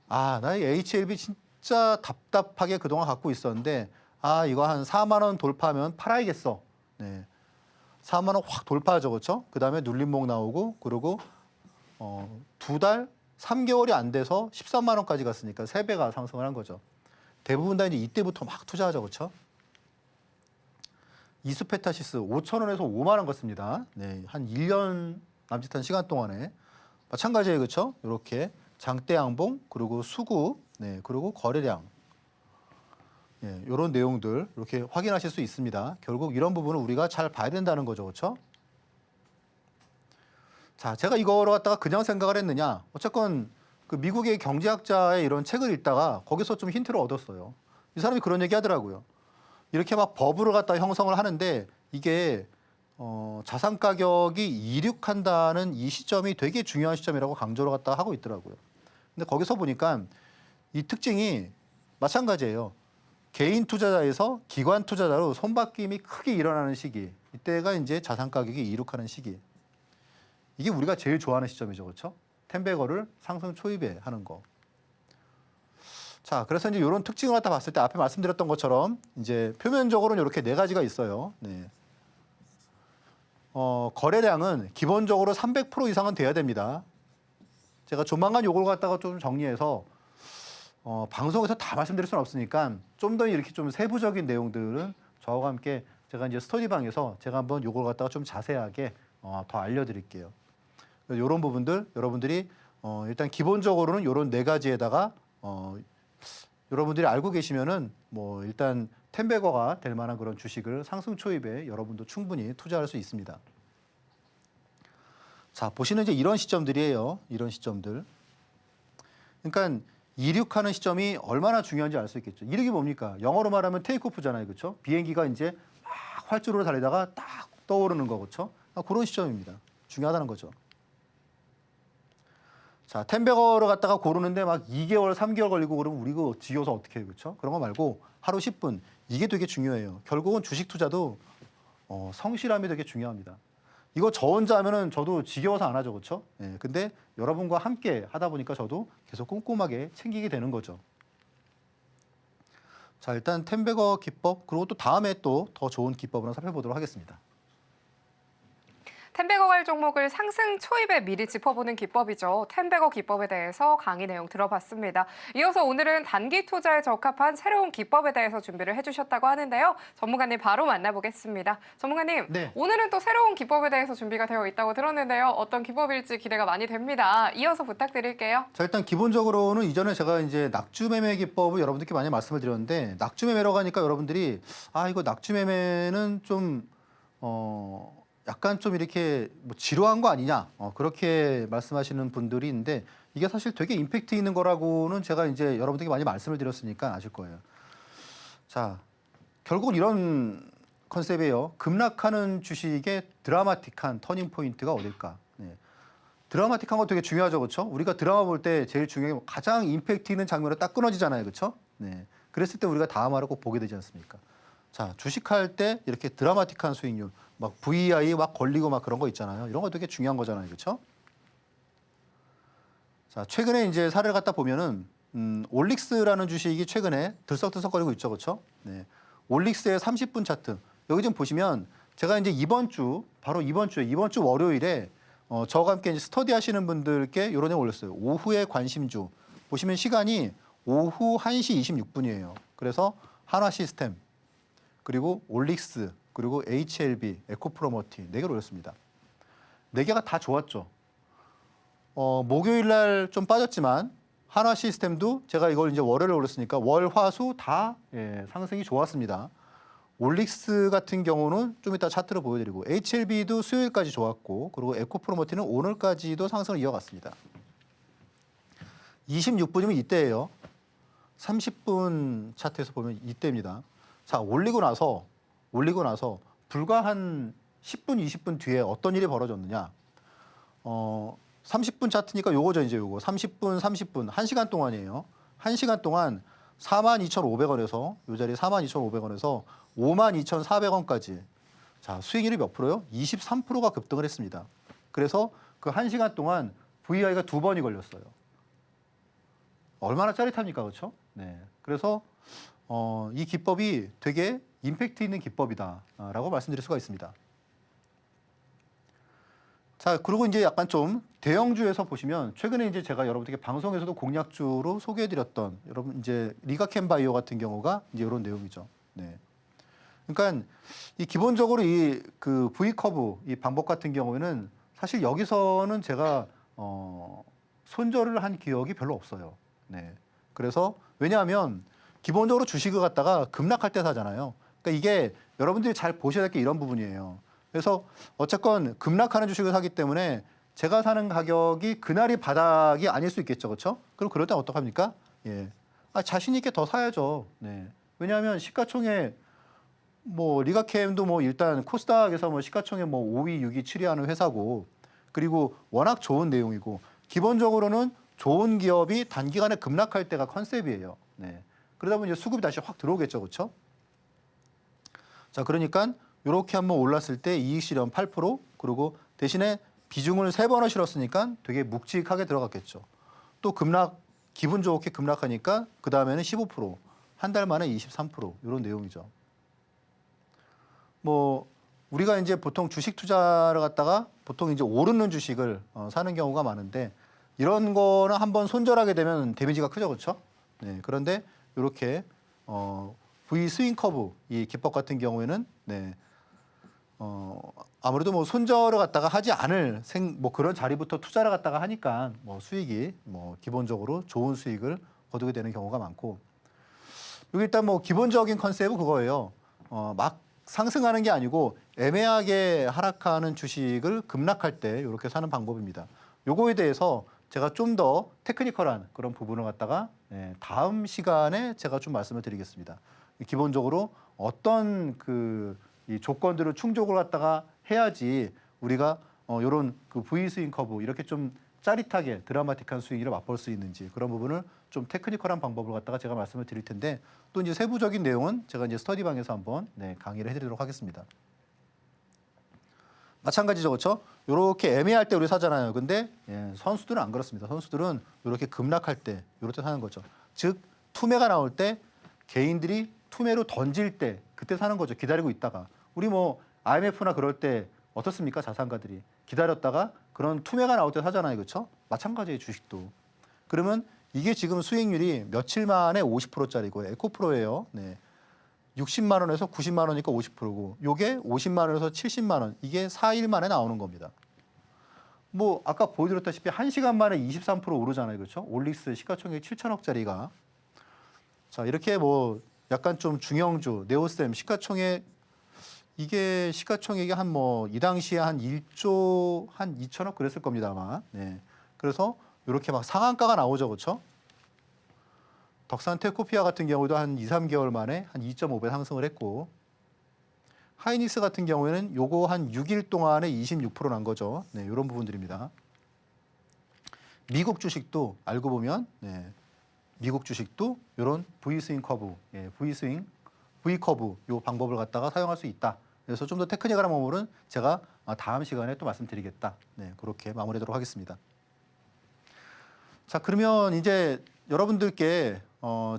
나 이 HLB 진짜 답답하게 그동안 갖고 있었는데 이거 한 4만 원 돌파하면 팔아야겠어. 네. 4만 원 확 돌파하죠, 그렇죠? 그다음에 눌림목 나오고 그리고 2달, 3개월이 안 돼서 13만 원까지 갔으니까 3배가 상승을 한 거죠. 대부분 다 이제 이때부터 막 투자하죠, 그렇죠? 이수페타시스 5천 원에서 5만 원 갔습니다. 네, 한 1년 남짓한 시간 동안에 마찬가지예요, 그렇죠? 이렇게 장대 양봉 그리고 수급, 네, 그리고 거래량, 예, 이런 내용들 이렇게 확인하실 수 있습니다. 결국 이런 부분을 우리가 잘 봐야 된다는 거죠, 그렇죠? 자, 제가 이거를 갖다가 그냥 생각을 했느냐? 어쨌건 그 미국의 경제학자의 이런 책을 읽다가 거기서 좀 힌트를 얻었어요. 이 사람이 그런 얘기 하더라고요. 이렇게 막 버블을 갖다 형성을 하는데 이게 자산 가격이 이륙한다는 이 시점이 되게 중요한 시점이라고 강조를 갖다 하고 있더라고요. 근데 거기서 보니까 이 특징이 마찬가지예요. 개인 투자자에서 기관 투자자로 손바뀜이 크게 일어나는 시기. 이때가 이제 자산 가격이 이륙하는 시기. 이게 우리가 제일 좋아하는 시점이죠, 그렇죠? 텐베거를 상승 초입에 하는 거. 자, 그래서 이제 이런 특징을 갖다 봤을 때 앞에 말씀드렸던 것처럼 이제 표면적으로는 이렇게 4가지가 있어요. 네. 거래량은 기본적으로 300% 이상은 돼야 됩니다. 제가 조만간 요걸 갖다가 좀 정리해서 방송에서 다 말씀드릴 수는 없으니까 좀 더 이렇게 좀 세부적인 내용들은 저와 함께 제가 이제 스터디방에서 제가 한번 요걸 갖다가 좀 자세하게 더 알려드릴게요. 이런 부분들 여러분들이 일단 기본적으로는 이런 4가지에다가 여러분들이 알고 계시면은 뭐 일단 텐베거가 될 만한 그런 주식을 상승 초입에 여러분도 충분히 투자할 수 있습니다. 자, 보시는 이제 이런 시점들이에요. 이런 시점들. 그러니까 이륙하는 시점이 얼마나 중요한지 알 수 있겠죠. 이륙이 뭡니까? 영어로 말하면 테이크오프잖아요, 그렇죠? 비행기가 이제 막 활주로를 달리다가 딱 떠오르는 거, 그렇죠? 그런 시점입니다. 중요하다는 거죠. 자, 텐베거를 갖다가 고르는데 막 2개월, 3개월 걸리고 그러면 우리 그 지겨워서 어떻게 해요, 그렇죠? 그런 거 말고 하루 10분 이게 되게 중요해요. 결국은 주식 투자도 성실함이 되게 중요합니다. 이거 저 혼자 하면은 저도 지겨워서 안 하죠, 그렇죠? 예, 근데 여러분과 함께 하다 보니까 저도 계속 꼼꼼하게 챙기게 되는 거죠. 자, 일단 텐베거 기법 그리고 또 다음에 또 더 좋은 기법을 살펴보도록 하겠습니다.
텐베거 갈 종목을 상승 초입에 미리 짚어보는 기법이죠. 텐베거 기법에 대해서 강의 내용 들어봤습니다. 이어서 오늘은 단기 투자에 적합한 새로운 기법에 대해서 준비를 해주셨다고 하는데요. 전문가님 바로 만나보겠습니다. 전문가님,
네.
오늘은 또 새로운 기법에 대해서 준비가 되어 있다고 들었는데요. 어떤 기법일지 기대가 많이 됩니다. 이어서 부탁드릴게요.
자, 일단 기본적으로는 이전에 제가 이제 낙주 매매 기법을 여러분들께 많이 말씀을 드렸는데 낙주 매매라고 하니까 여러분들이 이거 낙주 매매는 좀 약간 좀 이렇게 뭐 지루한 거 아니냐 그렇게 말씀하시는 분들이 있는데 이게 사실 되게 임팩트 있는 거라고는 제가 이제 여러분들께 많이 말씀을 드렸으니까 아실 거예요. 자, 결국은 이런 컨셉이에요. 급락하는 주식의 드라마틱한 터닝 포인트가 어딜까? 네. 드라마틱한 거 되게 중요하죠, 그렇죠? 우리가 드라마 볼 때 제일 중요한 게 가장 임팩트 있는 장면으로 딱 끊어지잖아요, 그렇죠? 네. 그랬을 때 우리가 다음 화를 꼭 보게 되지 않습니까? 자, 주식할 때 이렇게 드라마틱한 수익률, 막 VI 막 걸리고 막 그런 거 있잖아요. 이런 거 되게 중요한 거잖아요, 그렇죠? 자, 최근에 이제 사례를 갖다 보면은 올릭스라는 주식이 최근에 들썩들썩거리고 있죠, 그렇죠? 네, 올릭스의 30분 차트 여기 좀 보시면 제가 이제 이번 주 바로 이번 주 월요일에 저와 함께 이제 스터디 하시는 분들께 이런 애 올렸어요. 오후의 관심주 보시면 시간이 오후 1시 26분이에요. 그래서 한화 시스템 그리고 올릭스 그리고 HLB, 에코프로머티 4개를 올렸습니다. 4개가 다 좋았죠. 목요일 날 좀 빠졌지만 한화 시스템도 제가 이걸 이제 월요일에 올렸으니까 월, 화, 수 다 상승이 좋았습니다. 올릭스 같은 경우는 좀 이따 차트로 보여드리고 HLB도 수요일까지 좋았고 그리고 에코프로머티는 오늘까지도 상승을 이어갔습니다. 26분이면 이때예요. 30분 차트에서 보면 이때입니다. 자, 올리고 나서 불과 한 10분, 20분 뒤에 어떤 일이 벌어졌느냐. 30분 차트니까 요거죠, 이제 요거. 30분, 1시간 동안이에요. 1시간 동안 42,500원에서 요 자리 42,500원에서 52,400원까지. 자, 수익률이 몇 프로요? 23%가 급등을 했습니다. 그래서 그 1시간 동안 VI가 2번이 걸렸어요. 얼마나 짜릿합니까, 그렇죠? 네. 그래서 이 기법이 되게 임팩트 있는 기법이다라고 말씀드릴 수가 있습니다. 자, 그리고 이제 약간 좀 대형주에서 보시면 최근에 이제 제가 여러분들께 방송에서도 공략주로 소개해드렸던 여러분 이제 리가캠바이오 같은 경우가 이제 이런 내용이죠. 네. 그러니까 이 기본적으로 이 그 V 커브 이 방법 같은 경우에는 사실 여기서는 제가 손절을 한 기억이 별로 없어요. 네. 그래서 왜냐하면 기본적으로 주식을 갖다가 급락할 때 사잖아요. 그러니까 이게 여러분들이 잘 보셔야 될 게 이런 부분이에요. 그래서 어쨌건 급락하는 주식을 사기 때문에 제가 사는 가격이 그날이 바닥이 아닐 수 있겠죠, 그렇죠? 그럼 그럴 때 어떡합니까? 예, 자신 있게 더 사야죠. 네, 왜냐하면 시가총액 뭐 리가캠도 뭐 일단 코스닥에서 뭐 시가총액 뭐 5위, 6위, 7위 하는 회사고 그리고 워낙 좋은 내용이고 기본적으로는 좋은 기업이 단기간에 급락할 때가 컨셉이에요. 네, 그러다 보니 이제 수급이 다시 확 들어오겠죠, 그렇죠? 자, 그러니까 이렇게 한번 올랐을 때 이익 실현 8% 그리고 대신에 비중을 3번을 실었으니까 되게 묵직하게 들어갔겠죠. 또 급락 기분 좋게 급락하니까 그 다음에는 15% 한 달 만에 23% 이런 내용이죠. 뭐 우리가 이제 보통 주식 투자를 갖다가 보통 이제 오르는 주식을 사는 경우가 많은데 이런 거는 한번 손절하게 되면 데미지가 크죠, 그렇죠? 네, 그런데 이렇게 V 스윙 커브 이 기법 같은 경우에는 네. 아무래도 뭐 손절을 갖다가 하지 않을 뭐 그런 자리부터 투자를 갖다가 하니까 뭐 수익이 뭐 기본적으로 좋은 수익을 거두게 되는 경우가 많고 여기 일단 뭐 기본적인 컨셉은 그거예요. 막 상승하는 게 아니고 애매하게 하락하는 주식을 급락할 때 이렇게 사는 방법입니다. 요거에 대해서 제가 좀 더 테크니컬한 그런 부분을 갖다가 다음 시간에 제가 좀 말씀을 드리겠습니다. 기본적으로 어떤 이 조건들을 충족을 갖다가 해야지 우리가 이런 그 V 스윙 커브 이렇게 좀 짜릿하게 드라마틱한 스윙을 맛볼 수 있는지 그런 부분을 좀 테크니컬한 방법을 갖다가 제가 말씀을 드릴 텐데 또 이제 세부적인 내용은 제가 이제 스터디방에서 한번 강의를 해드리도록 하겠습니다. 마찬가지죠, 그렇죠? 이렇게 애매할 때 우리 사잖아요. 근데 선수들은 안 그렇습니다. 선수들은 이렇게 급락할 때 이럴 때 사는 거죠. 즉 투매가 나올 때 개인들이 투매로 던질 때 그때 사는 거죠. 기다리고 있다가 우리 뭐 IMF나 그럴 때 어떻습니까? 자산가들이 기다렸다가 그런 투매가 나올 때 사잖아요, 그렇죠? 마찬가지예요, 주식도. 그러면 이게 지금 수익률이 며칠 만에 50%짜리고 에코프로예요. 네. 60만 원에서 90만 원이니까 50%고 요게 50만 원에서 70만 원 이게 4일 만에 나오는 겁니다. 뭐 아까 보여드렸다시피 1시간 만에 23% 오르잖아요, 그렇죠? 올릭스 시가총액 7천억짜리가 자 이렇게 뭐 약간 좀 중형주 네오셈 시가총액 이게 시가총액이 한 뭐 이 당시에 한 1조 한 2천억 그랬을 겁니다 아마. 네. 그래서 이렇게 막 상한가가 나오죠, 그렇죠? 덕산 테코피아 같은 경우도 한 2, 3개월 만에 한 2.5배 상승을 했고 하이닉스 같은 경우에는 요거 한 6일 동안에 26%난 거죠. 네, 이런 부분들입니다. 미국 주식도 알고 보면 미국 주식도 이런 V 스윙 커브, V 커브 요 방법을 갖다가 사용할 수 있다. 그래서 좀 더 테크니컬한 부분은 제가 다음 시간에 또 말씀드리겠다. 네, 그렇게 마무리하도록 하겠습니다. 자, 그러면 이제 여러분들께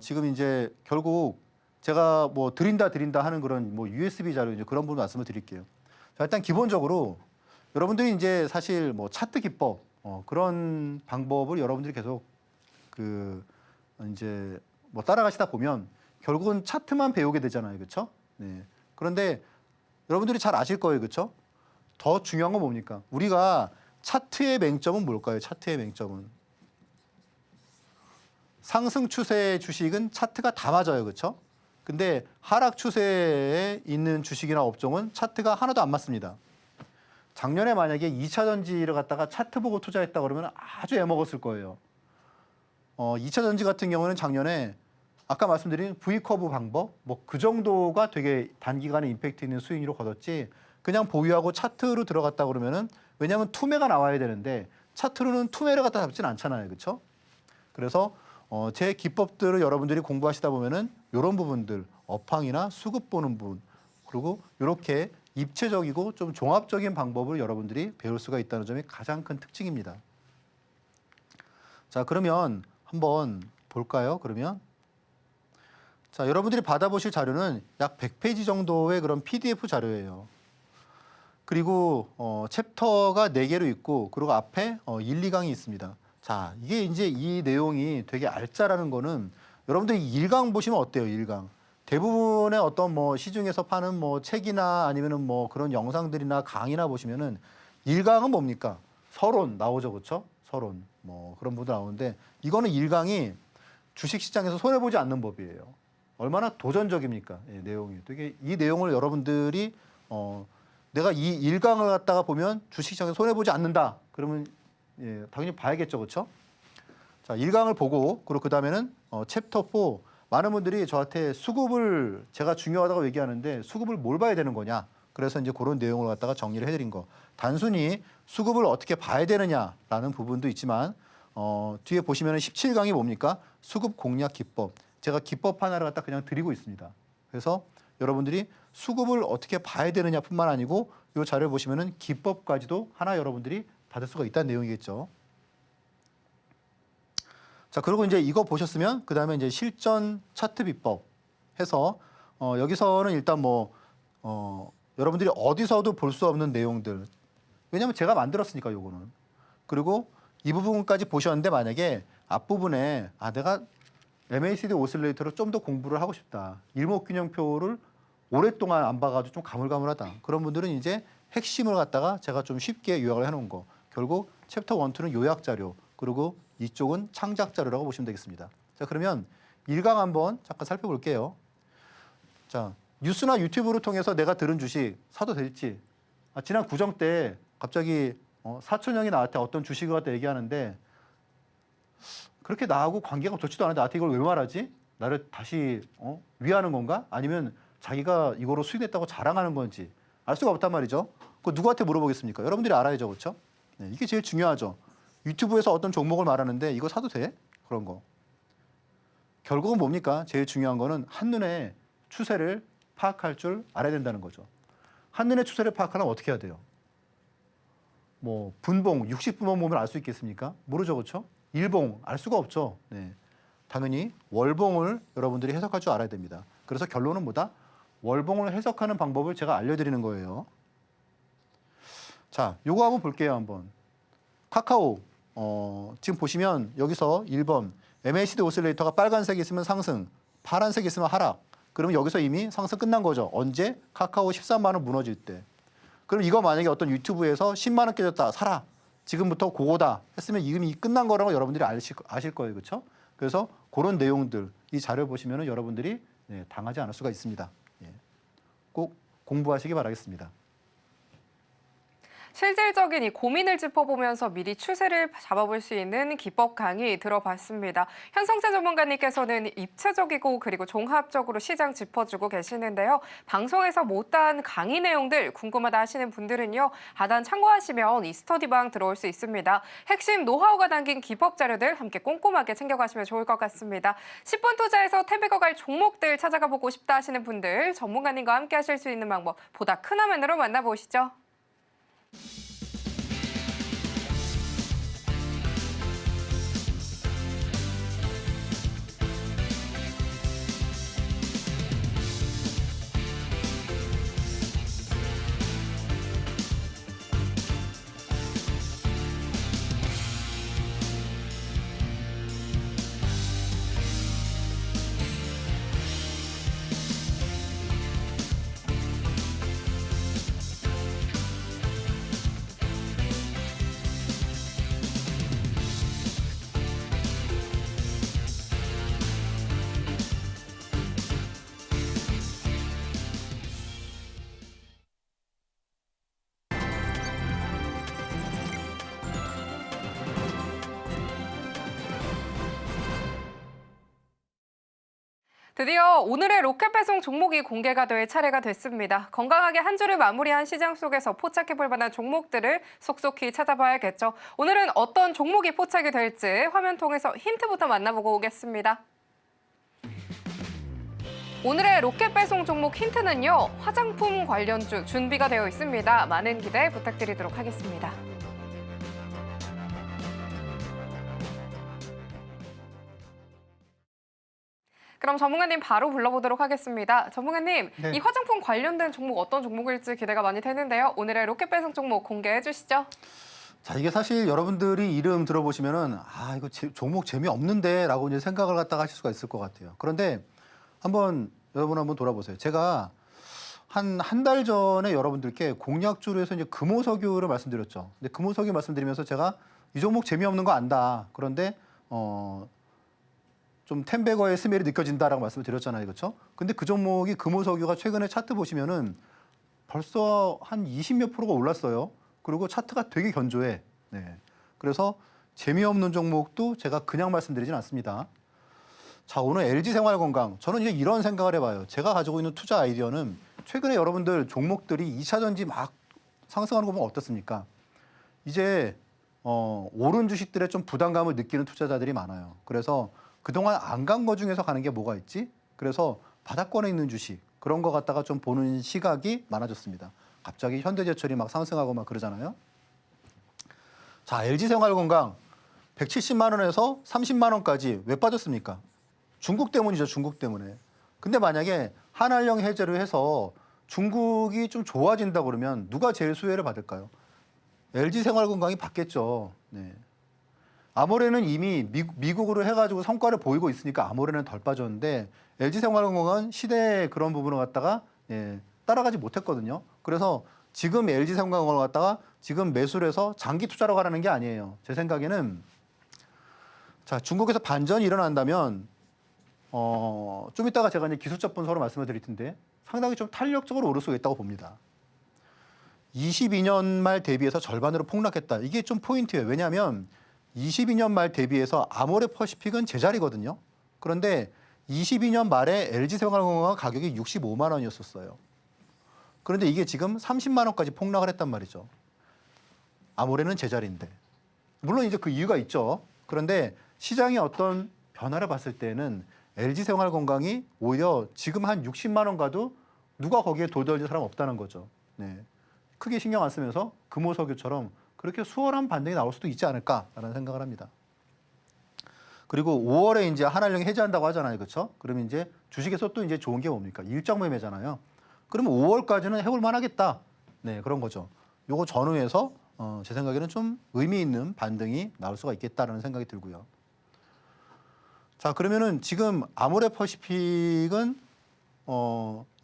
지금 이제 결국 제가 뭐 드린다 하는 그런 뭐 USB 자료 이제 그런 부분 말씀을 드릴게요. 자, 일단 기본적으로 여러분들이 이제 사실 뭐 차트 기법 그런 방법을 여러분들이 계속 이제 뭐 따라가시다 보면 결국은 차트만 배우게 되잖아요, 그렇죠? 네. 그런데 여러분들이 잘 아실 거예요, 그렇죠? 더 중요한 건 뭡니까? 우리가 차트의 맹점은 뭘까요? 차트의 맹점은 상승 추세의 주식은 차트가 다 맞아요, 그렇죠? 근데 하락 추세에 있는 주식이나 업종은 차트가 하나도 안 맞습니다. 작년에 만약에 2차 전지를 갖다가 차트 보고 투자했다 그러면 아주 애먹었을 거예요. 2차 전지 같은 경우는 작년에 아까 말씀드린 V커브 방법 뭐 그 정도가 되게 단기간에 임팩트 있는 수익률을 거뒀지 그냥 보유하고 차트로 들어갔다 그러면은 왜냐하면 투매가 나와야 되는데 차트로는 투매를 갖다 잡지는 않잖아요, 그렇죠? 그래서 제 기법들을 여러분들이 공부하시다 보면은 이런 부분들 업황이나 수급 보는 부분 그리고 이렇게 입체적이고 좀 종합적인 방법을 여러분들이 배울 수가 있다는 점이 가장 큰 특징입니다. 자, 그러면 한번 볼까요? 그러면 자, 여러분들이 받아보실 자료는 약 100페이지 정도의 그런 PDF 자료예요. 그리고 챕터가 4개로 있고 그리고 앞에 1, 2강이 있습니다. 자, 이게 이제 이 내용이 되게 알짜라는 거는 여러분들이 1강 보시면 어때요? 1강. 대부분의 어떤 뭐 시중에서 파는 뭐 책이나 아니면은 뭐 그런 영상들이나 강의나 보시면은 1강은 뭡니까? 서론 나오죠. 그렇죠? 서론. 뭐 그런 분들 나오는데 이거는 1강이 주식 시장에서 손해 보지 않는 법이에요. 얼마나 도전적입니까? 예, 내용이. 되게 이 내용을 여러분들이 내가 이 1강을 갖다가 보면 주식시장에서 손해보지 않는다. 그러면 예, 당연히 봐야겠죠. 그렇죠? 자, 1강을 보고 그리고 그다음에는 챕터 4 많은 분들이 저한테 수급을 제가 중요하다고 얘기하는데 수급을 뭘 봐야 되는 거냐. 그래서 이제 그런 내용을 갖다가 정리를 해드린 거. 단순히 수급을 어떻게 봐야 되느냐라는 부분도 있지만 뒤에 보시면 17강이 뭡니까? 수급 공략 기법. 제가 기법 하나를 갖다 그냥 드리고 있습니다. 그래서 여러분들이 수급을 어떻게 봐야 되느냐뿐만 아니고 이 자료 보시면은 기법까지도 하나 여러분들이 받을 수가 있다는 내용이겠죠. 자, 그리고 이제 이거 보셨으면 그다음에 이제 실전 차트 비법 해서 여기서는 일단 뭐 여러분들이 어디서도 볼 수 없는 내용들. 왜냐하면 제가 만들었으니까 요거는. 그리고 이 부분까지 보셨는데 만약에 앞부분에 내가 MACD 오실레이터를 좀 더 공부를 하고 싶다. 일목균형표를 오랫동안 안 봐가지고 좀 가물가물하다. 그런 분들은 이제 핵심을 갖다가 제가 좀 쉽게 요약을 해놓은 거. 결국 챕터 1, 2는 요약 자료. 그리고 이쪽은 창작 자료라고 보시면 되겠습니다. 자, 그러면 1강 한번 잠깐 살펴볼게요. 자, 뉴스나 유튜브를 통해서 내가 들은 주식 사도 될지. 지난 구정 때 갑자기 사촌 형이 나한테 어떤 주식을 갖다 얘기하는데 그렇게 나하고 관계가 좋지도 않은데 나한테 이걸 왜 말하지? 나를 다시 위하는 건가? 아니면 자기가 이거로 수익냈다고 자랑하는 건지 알 수가 없단 말이죠. 그거 누구한테 물어보겠습니까? 여러분들이 알아야죠. 그렇죠? 네, 이게 제일 중요하죠. 유튜브에서 어떤 종목을 말하는데 이거 사도 돼? 그런 거. 결국은 뭡니까? 제일 중요한 거는 한눈에 추세를 파악할 줄 알아야 된다는 거죠. 한눈에 추세를 파악하려면 어떻게 해야 돼요? 뭐 분봉, 60분봉 보면 알 수 있겠습니까? 모르죠. 그렇죠? 일봉 알 수가 없죠. 네. 당연히 월봉을 여러분들이 해석할 줄 알아야 됩니다. 그래서 결론은 뭐다? 월봉을 해석하는 방법을 제가 알려드리는 거예요. 자, 요거 한번 볼게요. 한번. 카카오 지금 보시면 여기서 1번 MACD 오실레이터가 빨간색이 있으면 상승, 파란색이 있으면 하락. 그러면 여기서 이미 상승 끝난 거죠. 언제? 카카오 13만 원 무너질 때. 그럼 이거 만약에 어떤 유튜브에서 10만 원 깨졌다. 사라. 지금부터 그거다 했으면 이미 끝난 거라고 여러분들이 아실 거예요. 그렇죠? 그래서 그런 내용들 이 자료 보시면 여러분들이 당하지 않을 수가 있습니다. 예. 꼭 공부하시기 바라겠습니다.
실질적인 이 고민을 짚어보면서 미리 추세를 잡아볼 수 있는 기법 강의 들어봤습니다. 현성재 전문가님께서는 입체적이고 그리고 종합적으로 시장 짚어주고 계시는데요. 방송에서 못다한 강의 내용들 궁금하다 하시는 분들은요. 하단 참고하시면 이 스터디방 들어올 수 있습니다. 핵심 노하우가 담긴 기법 자료들 함께 꼼꼼하게 챙겨가시면 좋을 것 같습니다. 10분 투자에서 태백어 갈 종목들 찾아가 보고 싶다 하시는 분들 전문가님과 함께 하실 수 있는 방법 보다 큰 화면으로 만나보시죠. 드디어 오늘의 로켓 배송 종목이 공개가 될 차례가 됐습니다. 건강하게 한 주를 마무리한 시장 속에서 포착해볼 만한 종목들을 속속히 찾아봐야겠죠. 오늘은 어떤 종목이 포착이 될지 화면 통해서 힌트부터 만나보고 오겠습니다. 오늘의 로켓 배송 종목 힌트는요. 화장품 관련주 준비가 되어 있습니다. 많은 기대 부탁드리도록 하겠습니다. 그럼 전문가님 바로 불러보도록 하겠습니다. 전문가님,
네.
이 화장품 관련된 종목 어떤 종목일지 기대가 많이 되는데요. 오늘의 로켓 배송 종목 공개해 주시죠.
자, 이게 사실 여러분들이 이름 들어보시면은 이거 종목 재미없는데라고 이제 생각을 갖다가 하실 수가 있을 것 같아요. 그런데 여러분 한번 돌아보세요. 제가 한 달 전에 여러분들께 공략주로 해서 이제 금호석유를 말씀드렸죠. 근데 금호석유 말씀드리면서 제가 이 종목 재미없는 거 안다. 그런데 좀 템베거의 스멜이 느껴진다라고 말씀을 드렸잖아요. 그렇죠? 근데 그 종목이 금호석유가 최근에 차트 보시면은 벌써 한 20몇 프로가 올랐어요. 그리고 차트가 되게 견조해. 네. 그래서 재미없는 종목도 제가 그냥 말씀드리진 않습니다. 자, 오늘 LG생활건강. 저는 이제 이런 생각을 해봐요. 제가 가지고 있는 투자 아이디어는 최근에 여러분들 종목들이 2차 전지 막 상승하는 거 보면 어떻습니까? 이제 오른 주식들에 좀 부담감을 느끼는 투자자들이 많아요. 그래서 그동안 안 간 거 중에서 가는 게 뭐가 있지? 그래서 바닥권에 있는 주식 그런 거 갖다가 좀 보는 시각이 많아졌습니다. 갑자기 현대제철이 막 상승하고 막 그러잖아요. 자, LG생활건강 170만 원에서 30만 원까지 왜 빠졌습니까? 중국 때문이죠. 중국 때문에. 근데 만약에 한알령 해제를 해서 중국이 좀 좋아진다 그러면 누가 제일 수혜를 받을까요? LG생활건강이 받겠죠. 네. 아모레는 이미 미국으로 해가지고 성과를 보이고 있으니까 아모레는 덜 빠졌는데 LG생활건강은 시대의 그런 부분을 갖다가 따라가지 못했거든요. 그래서 지금 LG생활건강을 갖다가 지금 매수를 해서 장기 투자로 가라는 게 아니에요. 제 생각에는 자, 중국에서 반전이 일어난다면 좀 이따가 제가 이제 기술적 분석으로 말씀을 드릴 텐데 상당히 좀 탄력적으로 오를 수 있다고 봅니다. 22년 말 대비해서 절반으로 폭락했다. 이게 좀 포인트예요. 왜냐하면 22년 말 대비해서 아모레 퍼시픽은 제자리거든요. 그런데 22년 말에 LG생활건강 가격이 65만 원이었었어요. 그런데 이게 지금 30만 원까지 폭락을 했단 말이죠. 아모레는 제자리인데. 물론 이제 그 이유가 있죠. 그런데 시장의 어떤 변화를 봤을 때는 LG생활건강이 오히려 지금 한 60만 원 가도 누가 거기에 도달질 사람 없다는 거죠. 네. 크게 신경 안 쓰면서 금호석유처럼 그렇게 수월한 반등이 나올 수도 있지 않을까라는 생각을 합니다. 그리고 5월에 이제 한알령이 해제한다고 하잖아요. 그렇죠? 그러면 이제 주식에서 또 이제 좋은 게 뭡니까? 일정 매매잖아요. 그러면 5월까지는 해볼 만하겠다. 네, 그런 거죠. 요거 전후해서 제 생각에는 좀 의미 있는 반등이 나올 수가 있겠다라는 생각이 들고요. 자, 그러면은 지금 아모레 퍼시픽은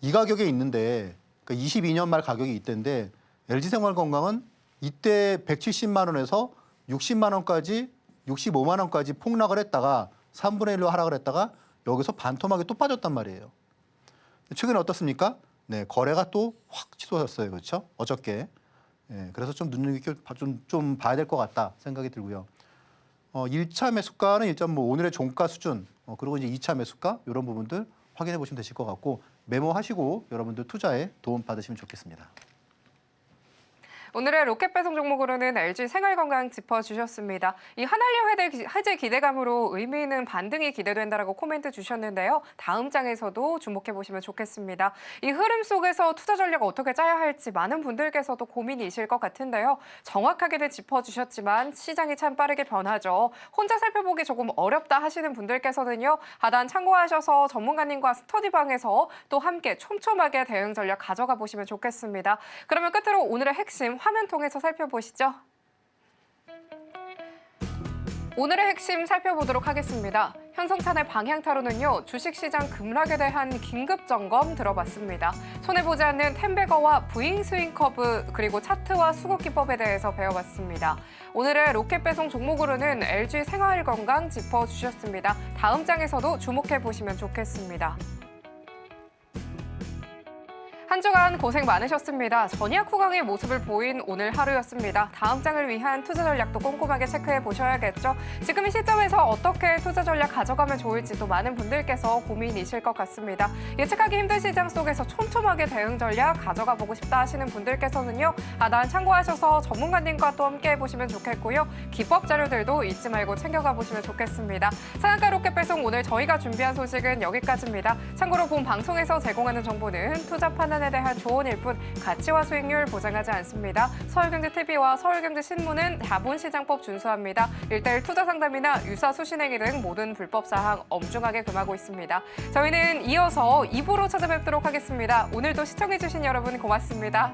이 가격에 있는데 그러니까 22년 말 가격이 이때인데 LG생활건강은 이때 170만 원에서 60만 원까지 65만 원까지 폭락을 했다가 3분의 1로 하락을 했다가 여기서 반토막이 또 빠졌단 말이에요. 최근에 어떻습니까? 네, 거래가 또 확 취소했어요. 그렇죠? 어저께. 네, 그래서 좀 눈여겨서 좀 봐야 될 것 같다 생각이 들고요. 1차 매수가는 일단 뭐 오늘의 종가 수준 그리고 이제 2차 매수가 이런 부분들 확인해 보시면 되실 것 같고 메모하시고 여러분들 투자에 도움 받으시면 좋겠습니다.
오늘의 로켓 배송 종목으로는 LG생활건강 짚어주셨습니다. 이 한알령 해제 기대감으로 의미 있는 반등이 기대된다라고 코멘트 주셨는데요. 다음 장에서도 주목해보시면 좋겠습니다. 이 흐름 속에서 투자 전략 어떻게 짜야 할지 많은 분들께서도 고민이실 것 같은데요. 정확하게는 짚어주셨지만 시장이 참 빠르게 변하죠. 혼자 살펴보기 조금 어렵다 하시는 분들께서는요. 하단 참고하셔서 전문가님과 스터디방에서 또 함께 촘촘하게 대응 전략 가져가 보시면 좋겠습니다. 그러면 끝으로 오늘의 핵심 화면 통해서 살펴보시죠. 오늘의 핵심 살펴보도록 하겠습니다. 현성찬의 방향타로는요. 주식시장 급락에 대한 긴급 점검 들어봤습니다. 손해보지 않는 템베거와 부잉 스윙 커브 그리고 차트와 수급 기법에 대해서 배워봤습니다. 오늘의 로켓 배송 종목으로는 LG생활건강 짚어주셨습니다. 다음 장에서도 주목해보시면 좋겠습니다. 한 주간 고생 많으셨습니다. 전약 후강의 모습을 보인 오늘 하루였습니다. 다음 장을 위한 투자 전략도 꼼꼼하게 체크해 보셔야겠죠. 지금 이 시점에서 어떻게 투자 전략 가져가면 좋을지 또 많은 분들께서 고민이실 것 같습니다. 예측하기 힘든 시장 속에서 촘촘하게 대응 전략 가져가 보고 싶다 하시는 분들께서는요. 하단 참고하셔서 전문가님과 또 함께 해보시면 좋겠고요. 기법 자료들도 잊지 말고 챙겨가 보시면 좋겠습니다. 상한가 로켓 배송 오늘 저희가 준비한 소식은 여기까지입니다. 참고로 본 방송에서 제공하는 정보는 투자 판단 자산에 대한 조언일 뿐 가치와 수익률 보장하지 않습니다. 서울경제TV와 서울경제신문은 자본시장법 준수합니다. 1:1 투자 상담이나 유사 수신행위 등 모든 불법 사항 엄중하게 금하고 있습니다. 저희는 이어서 2부로 찾아뵙도록 하겠습니다. 오늘도 시청해주신 여러분 고맙습니다.